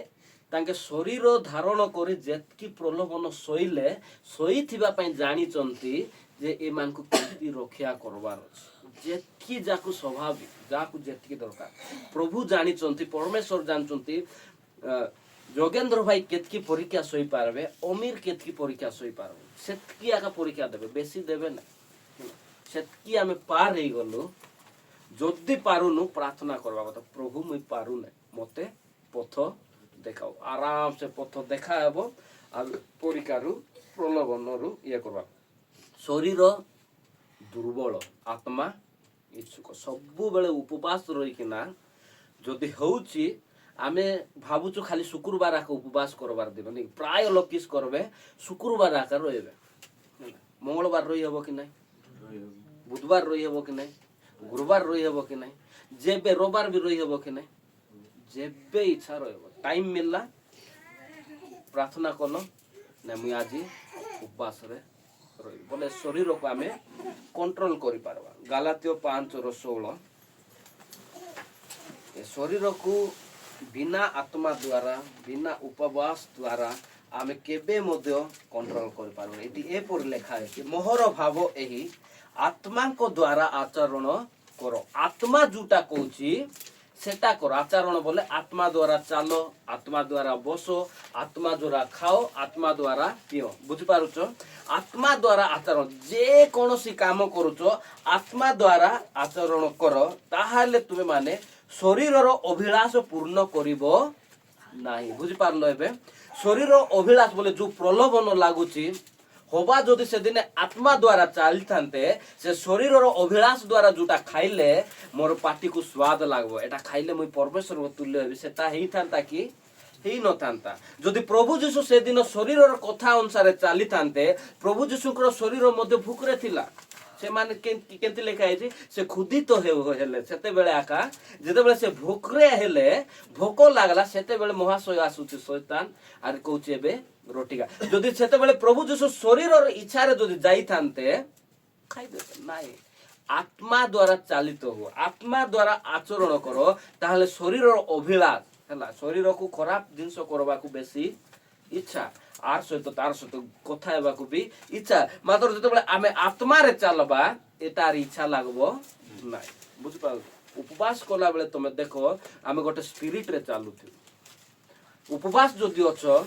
तांके शरीर धारण करी जेतकी प्रलोभन सोइले सोइथिबा पय जानि चंती जे ए मान को केति रक्षा करबार अछि जेतकी जाकु स्वाभाविक जाकु जेतकी दरकार प्रभु जानि चंती परमेश्वर जान चंती जोगेंद्र भाई केतकी परीक्षा सोई पारबे अमीर केतकी परीक्षा सोई पारबे सेतकी आका परीक्षा देबे बेसी देबे ना सेतकी हमें पार हे गलो जद्दी पारुनु प्रार्थना करबा कथा प्रभु मुई पारु नै मते पथ देखाओ आराम से पथ देखा हेबो आ परीक्षारु प्रलोभनरु ये करबा शरीर दुर्बल आत्मा इच्छुक सबु बेले उपवास रही कि ना जदि होउची आमे भाबुचु खाली शुक्रवार आके उपवास करबार देबे नै प्राय लोक किस करबे शुक्रवार आके रहबे मंगलवार रही हबो कि नै बुधवार रही हबो कि नै गुरुवार रही हबो कि नै जेबे रविवार भी रही हबो कि नै जेबे इच्छा रहबो टाइम मिलला प्रार्थना करलो नै मुई आज उपवास रे बोले शरीर को आमे कंट्रोल करि पारबा गलातियो 5:16 ए शरीर को बिना आत्मा द्वारा बिना उपवास द्वारा आमे केबे मध्य कंट्रोल करि पारबा एटी ए पर लिखा है कि मोहर भाव एही आत्मा को द्वारा आचरण करो आत्मा जुटा कहूची सेटा करो आचरण बोले आत्मा द्वारा चलो आत्मा द्वारा बसो आत्मा द्वारा खाओ आत्मा द्वारा पियो बुझी पारुछ आत्मा द्वारा आचरण जे कोनोसी काम करूछ आत्मा द्वारा आचरण करो ताहाले तुमे माने शरीरर अभिलाष पूर्ण करिवो नाही बुझी पारलो एबे शरीर अभिलाष बोले जो प्रलोभन लागुची होबा जदि से दिन आत्मा द्वारा चली थांते से शरीर अभिलाष द्वारा जोटा खाइले मोर पाटी को स्वाद लागबो एटा खाइले मुई परमेश्वर तुल्य हेबी सेटा हेई थांता कि हेई न थांता जदि प्रभु यीशु से दिन शरीर कथा अनुसार चली थांते प्रभु यीशु को शरीर मध्ये भूख रे थिला से माने केंति लेखा है से क्षुधित हेले सेते बेले आका जेते बेले से भोकरे हेले भोक लागला सेते बेले महाशय आसुची शैतान आर कहूची एबे रोटिका जदि सेते बेले प्रभु यीशु शरीर और इच्छा रे जदि जाई थानते खाई देते नाही आत्मा द्वारा चालित हो आत्मा द्वारा आचरण करो ताहले शरीर और अभिलाष हला शरीर को खराब जिंस करबा को बेसी इच्छा आर सहित तार सहित कथा हेबा को भी इच्छा मात्र जते बेले आमे आत्मा रे चलबा एतार इच्छा लागबो नाही बुझ पा उपवास कोला बेले तमे देखो आमे गोटे स्पिरिट रे चालू थी उपवास जदि अछो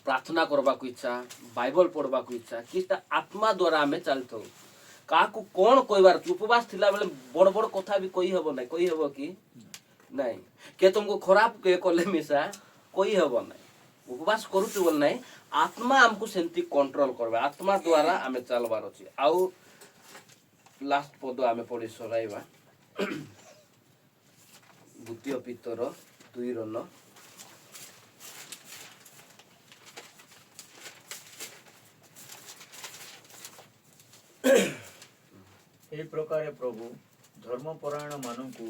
प्रार्थना करबा को इच्छा बाइबल पढ़बा को इच्छा किता आत्मा द्वारा आमे चलतो काकू कोन कहबार उपवास थिला बेले बड़ बड़ कथा भी कहि हेबो नै कहि हेबो कि नहीं के तुमको खराब के कोले मिसा कहि हेबो नै उपवास करूछु बोल नहीं आत्मा हमको सेंती कंट्रोल करबे आत्मा द्वारा आमे चलबार अछि आउ लास्ट पद आमे पढि सराइबा द्वितीय पितर 2:9 ए प्रकार प्रभु धर्मपरायण मानकु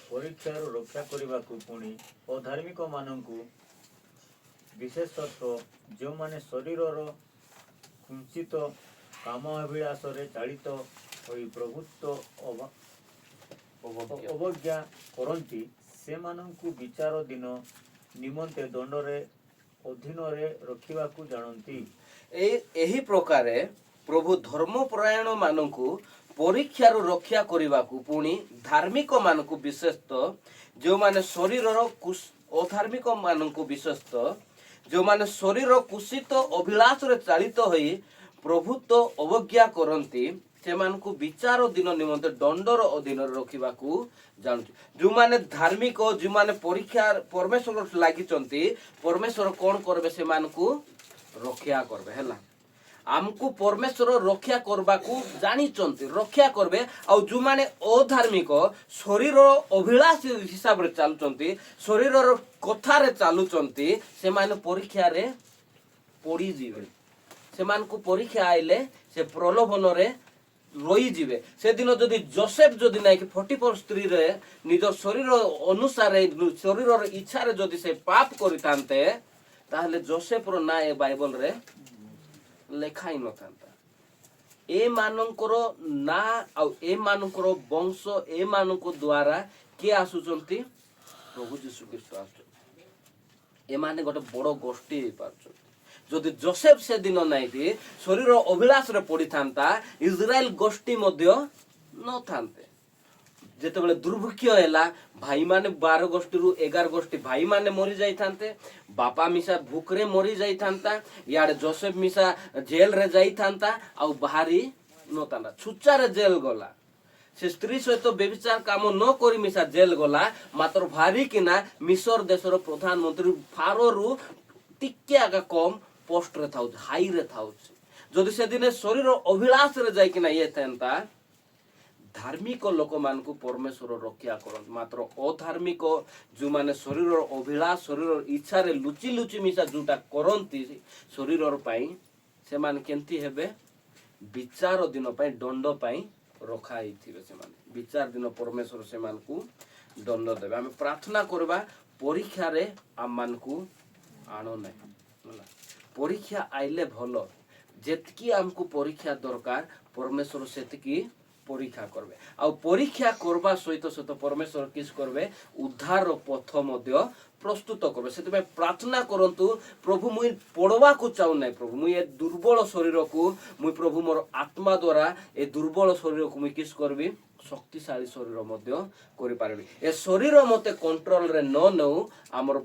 परीक्षार रक्षा करने पुणी अधार्मिक मानकु विशेषतः जो माने शरीर कुंचित काम अभिलाष चालित होई प्रभुत्व अवज्ञा करती से मानकु विचार दिन निमंते दंडरे अधीन रे रखिबा को जानती एही प्रकारे प्रभु धर्मपरायण मानकु परीक्षा रक्षा करने को पुणी धार्मिक मानकु विशेषतः जो माने शरीर अधार्मिक मानकु विशेषतः जो माने शरीर कुशित अभिलाष रे चालित होई प्रभुत्व अवज्ञा करंती से मानकु विचार दिन निमंते दंडर अधीन रखिबा को जानछु जो माने धार्मिक जो माने परीक्षा परमेश्वर लागि चंती परमेश्वर कोन करबे से मानकु रक्षा करबे हैला आमको परमेश्वर रक्षा करबा को जानी चंती रक्षा करबे आ जो माने अधार्मिक शरीर अभिलाष हिसाब रे चालु चंती शरीर कथा रे चालु चंती से माने परीक्षा रे पड़ी जीवे से मान को परीक्षा आइले से प्रलोभन रे रही जीवे से दिन जदि जोसेफ जदि नाही कि 44 स्त्री रे निज शरीर अनुसार शरीर इच्छा रे जदि से पाप करितांते ताहले जोसेफ रो ना ए बाइबल रे लेखाई न थांता ए मानकर ना आ ए मानकर वंश ए मानक द्वारा के आसुचंती प्रभु यीशु ख्रीष्ट आसुचंती ए माने गोटे बड़ गोष्ठी हे पारछंती जदि जोसेफ से दिन नाही थी शरीर अभिलाष रे पड़ी थांता इजराइल गोष्ठी मध्य न थांते जेते बेले दुर्भिक्ष हैला भाई माने 12 गोष्ठी रु 11 गोष्ठी भाई माने मरी जाई थांते बापा मिसा भूखरे मरी जाई थांता यार जोसेफ मिसा जेल रे जाई थांता आ बाहरी न थांता छुच्चा रे जेल गला से स्त्री सहित व्यभिचार काम न करी मिसा जेल गला मात्र भारी किना मिस्र देशर प्रधानमंत्री फारो रु टिके आगा कम पोस्ट रे थाउ हाई रे थाउ जदि से दिन शरीर अभिलाष रे जाई किना ये थांता धार्मिक लोक मान को परमेश्वर रक्षा करत मात्र अधार्मिक जो माने शरीर अभिलाष शरीर इच्छा रे लुचि लुचि मिसा जोटा करंती शरीर पई से मान केंती हेबे विचार दिन पई दंड पई रखा हिथिबे से माने विचार दिन परमेश्वर से मान को दंड देबे हम प्रार्थना करबा परीक्षा रे हम मान को आनो नै परीक्षा आइले भलो जेतकी हमको परीक्षा दरकार परमेश्वर सेतकी परीक्षा करबे आ परीक्षा करबा सहित सहित परमेश्वर किस करबे उद्धार पथ मध्य प्रस्तुत करबे सेते प्रार्थना करंतु प्रभु मुई पड़वा को चाहू नै प्रभु मुई ए दुर्बल शरीर को मुई प्रभु मोर आत्मा द्वारा ए दुर्बल शरीर को मुई किस करबी शक्तिशाली शरीर मध्य करि पारबी ए शरीर मते कंट्रोल रे न नौ हमर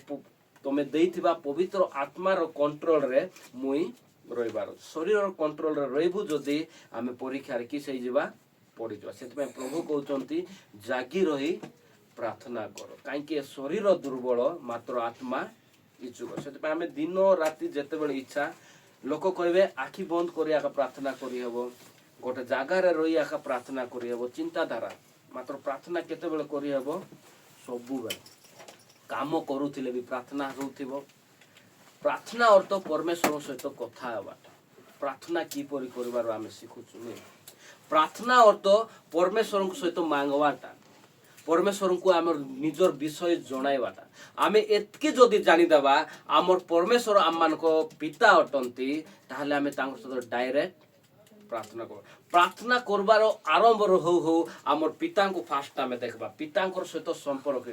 तमे देइथिबा पवित्र आत्मा रो कंट्रोल रे मुई रहिबार शरीर कंट्रोल रे रहबु जदी आमे परीक्षा रे किस होई जिबा पड़ी जा सेते प्रभु कहउचंती जागी रही प्रार्थना करो काईके शरीर दुर्बल मात्र आत्मा इच्छुक सेते आमे दिन राति जेते बेले इच्छा लोक कहबे आखि बंद करिया का प्रार्थना करि हबो गोटे जागा रे रहिया का प्रार्थना करि हबो चिंताधारा मात्र प्रार्थना केते बेले करि हबो सबु बेले काम करूथिले भी प्रार्थना होउथिबो प्रार्थना अर्थ परमेश्वर सहित कथा हेबाटा प्रार्थना की परि करिवार आमे सिखुछु नै प्रार्थना अर्थ परमेश्वर सहित मांगवाटा परमेश्वर को आम निजर विषय जणाइबाटा आम एतकी जदि जानिदेबा आमर परमेश्वर आम मान पिता अटंती ताहले आम सहित डायरेक्ट प्रार्थना करबार आरंभ हो हो आमर पिता को फास्ट आम देखबा पिता सहित संपर्क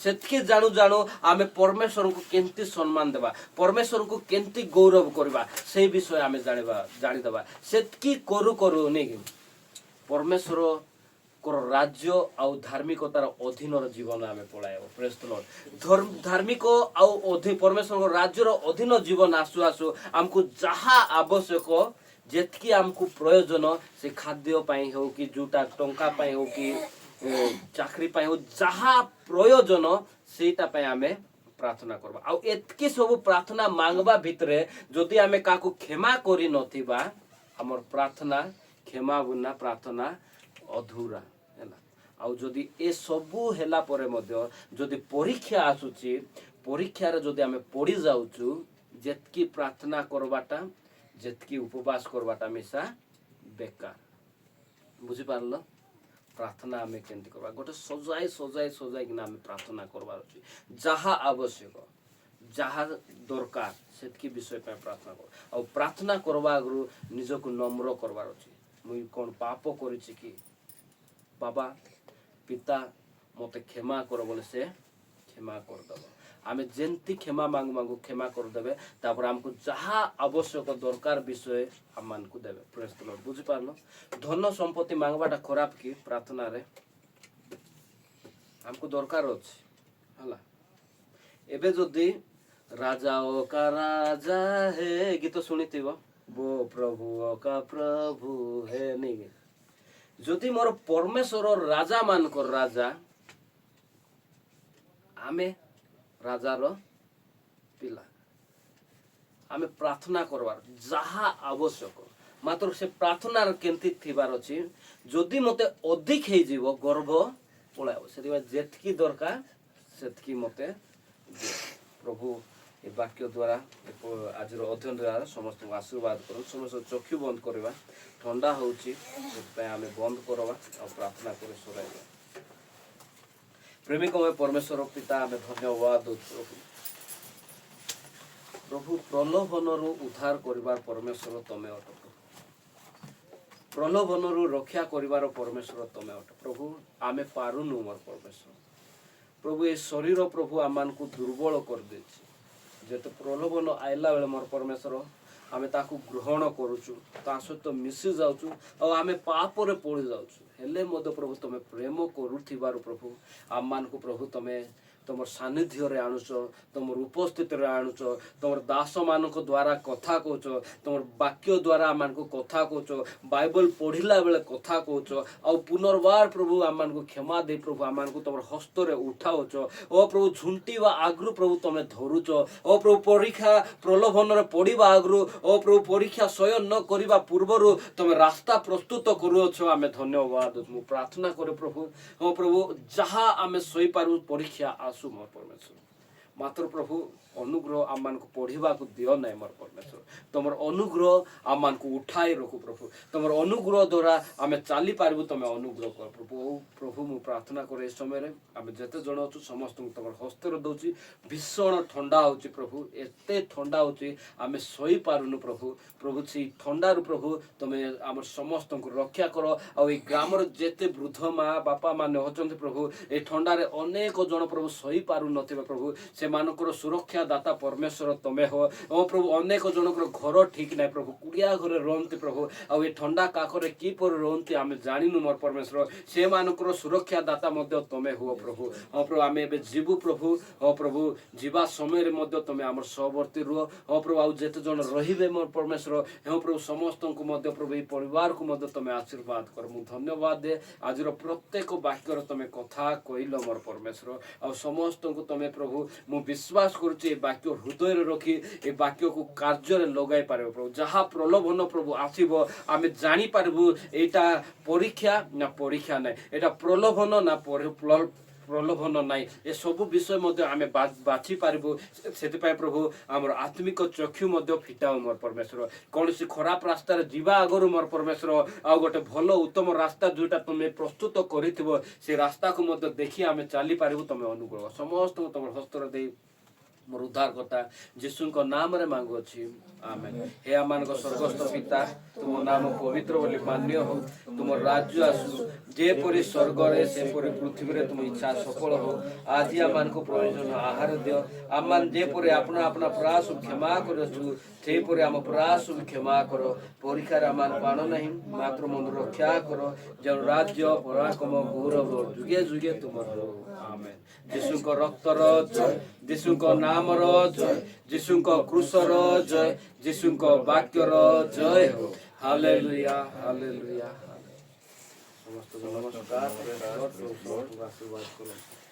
सेतकी जाणु जाणु आम परमेश्वर को केंती सम्मान देबा परमेश्वर को केंती गौरव करबा से विषय आम जानिदेबा सेतकी करू करू नहीं परमेश्वर राज्य आउ धार्मिकतार अधीन जीवन आम पलायब प्रेज द लॉर्ड धार्मिक आउ परमेश्वर राज्यर अधीन जीवन आसु आसु आमको जहा आवश्यक जेतकी आमको प्रयोजन से खाद्य पाई हो कि जोटा टंका पाई हो कि चाकरी पाई हो जहा प्रयोजन सेटा पाई आमे प्रार्थना करबा आउ एतकी सब प्रार्थना मांगबा भितरे जदि आमे काको क्षमा करि नथिबा हमर प्रार्थना क्षमा बिना प्रार्थना अधूरा हैला आउ जदि ए सबु हैला परे मध्य जदि परीक्षा आसुची परीक्षा रे जदि आमे पड़ी जाउचु जेतकी प्रार्थना करबाटा जेतकी उपवास करबाटा मिसा बेकार बुझी पारलो प्रार्थना आमे केंती करबा गोटे सजाई सजाई सजाई कि आमे प्रार्थना करबार अछि जहा आवश्यक जहा दरकार सेतकी विषय पे प्रार्थना कर आ प्रार्थना करबा आगु निजको नम्र करबार अछि मुई कोन पाप करिछि कि बाबा पिता मते क्षमा कर बोले से क्षमा कर दबो आमे जेंती क्षमा मांग मांगू क्षमा कर देबे तापर हमको जहा आवश्यक दरकार विषय हम मान को देबे प्रेज द लॉर्ड बुझी पारलो धन संपत्ति मांगबाटा खराब कि प्रार्थना रे हमको दरकार अछि हला एबे जदी राजाओ का राजा है गीत सुनिथिबो वो प्रभु का प्रभु है नहीं जदि मोर परमेश्वर राजा मान कर राजा आमे राजार पिला आमे प्रार्थना करवार जहा आवश्यक मात्र से प्रार्थना केंती थिबार अछि जदि मते अधिक हे जीव गर्भ पळायो सेति जेतकी दरकार सेतकी मते प्रभु ए वाक्य द्वारा आज अध्ययन द्वारा समस्त आशीर्वाद करूँ समस्त चक्षु बंद करवा ठंडा होची आमे बंद करवा और प्रार्थना कर सराइबा प्रेमिक में परमेश्वर पिता आमे धन्यवाद प्रभु प्रलोभन उद्धार करिवार परमेश्वर तमे अट प्रलोभन रक्षा करिवार परमेश्वर तमे अट प्रभु आमे पारुनु मोर परमेश्वर प्रभु ए शरीर प्रभु आमान को दुर्बल कर देछि जेते प्रलोभन आइला बेले मोर परमेश्वर आमे ताकू ग्रहण करूछु ता सहित मिसी जाउछु और आमे पाप रे पड़ी जाउछु हेले मद प्रभु तमे प्रेम करूथिबार प्रभु आमान को प्रभु तमे तुम सानिध्य रे आणुच तुम उपस्थिति रे आणुच तुम दास मान द्वारा कथा कहच तुम वाक्य द्वारा आम को कथा कहच बाइबल पढ़िला बेले कथा कहच आ पुनर्बार प्रभु आम को क्षमा दे प्रभु आम को तुम हस्त रे उठाउच ओ प्रभु झुंटीवा आगु प्रभु तुम धरुच ओ प्रभु परीक्षा प्रलोभन रे पड़ीबा आगु ओ प्रभु परीक्षा स्वयं न करिबा पूर्वरु तुम रास्ता प्रस्तुत करूछ आम धन्यवाद मु प्रार्थना करे प्रभु ओ प्रभु जहा आम सही पारु परीक्षा आसु मोर परमेश्वर मात्र प्रभु अनुग्रह आम मान को पढ़ा को दियो ना मोर परमेश्वर तुम अनुग्रह आम मान को उठाई रखु प्रभु तुम अनुग्रह द्वारा आम चली पारबु तुम अनुग्रह कर प्रभु प्रभु मु प्रार्थना करे समय आम जिते जन अच्छु समस्त तुम हस्त दौची भीषण ठंडा होची प्रभु एते ठंडा होची आम सही पारुनु प्रभु प्रभु से ठंडारू प्रभु तुम आम समस्त को रक्षा कर आ ग्राम जेते वृद्ध माँ बापा मान होचंती प्रभु ए ठंडारे अनेक जन प्रभु सही पारु नथिबा प्रभु से मानकर सुरक्षा दाता परमेश्वर तमे हो ओ प्रभु अनेक जनकर घर ठीक ना प्रभु कुड़िया घरे रहती प्रभु आ ठंडा काखरे कि पर रहती आम जानिनु मोर परमेश्वर से मानकर सुरक्षा दाता मध्य तमे हो प्रभु ओ प्रभु आम एबे जीवु प्रभु ओ प्रभु जीवा समय मध्य तमे आमर सहवर्ती रुह ओ प्रभु आ जेते जन रहिबे मोर परमेश्वर हे प्रभु समस्त को मध्य प्रभु परिवार को मध्य तमे आशीर्वाद कर मु धन्यवाद दे आज प्रत्येक वाक्यर तमे कथा कहिल मोर परमेश्वर आ समस्त को तमे प्रभु मु विश्वास करुचे वाक्य हृदय रखी ए वाक्य को कार्य लगाई पारे प्रभु जहाँ प्रलोभन प्रभु आसब आम जापर एटा परीक्षा ना परीक्षा ना एटा प्रलोभन ना प्रलोभन नाई ए सब विषय मध्य आमे बाछि पारिबु सेतिपाई प्रभु हमर आत्मिक चक्षु मध्य फिटाओ मोर परमेश्वर कोनोसी खराब रास्ता रे जीवा आगरु मोर परमेश्वर आ गोटे भलो उत्तम रास्ता जोटा तुमे प्रस्तुत करिथिबो से रास्ता को मध्य देखि आमे चाली पारिबु तमे अनुग्रह समस्त तुम हस्तर दे मोर उद्धारकर्ता यीशु को नाम रे मांगु अछि आमेन। हे आमान को स्वर्गस्थ पिता तुम नाम पवित्र बोली मान्य हो तुम राज्य आसु जेपरि स्वर्ग रे सेपरि पृथ्वी रे तुम इच्छा सफल हो आज आमान को प्रयोजन आहार दियो आमान जेपरि अपना अपना अपराध क्षमा करछु सेपरि आम अपराध क्षमा करो परीक्षा आमान पान नहीं मात्र मन रक्षा करो जो राज्य पराक्रम गौरव जुगे जुगे तुमर हो आमेन। यीशु को रक्त रो जय यीशु को नाम रो जय यीशु को क्रूस रो जय यीशु को वाक्य रो जय हो हालेलुया हालेलुया। समस्त नमस्कार आशीर्वाद करो।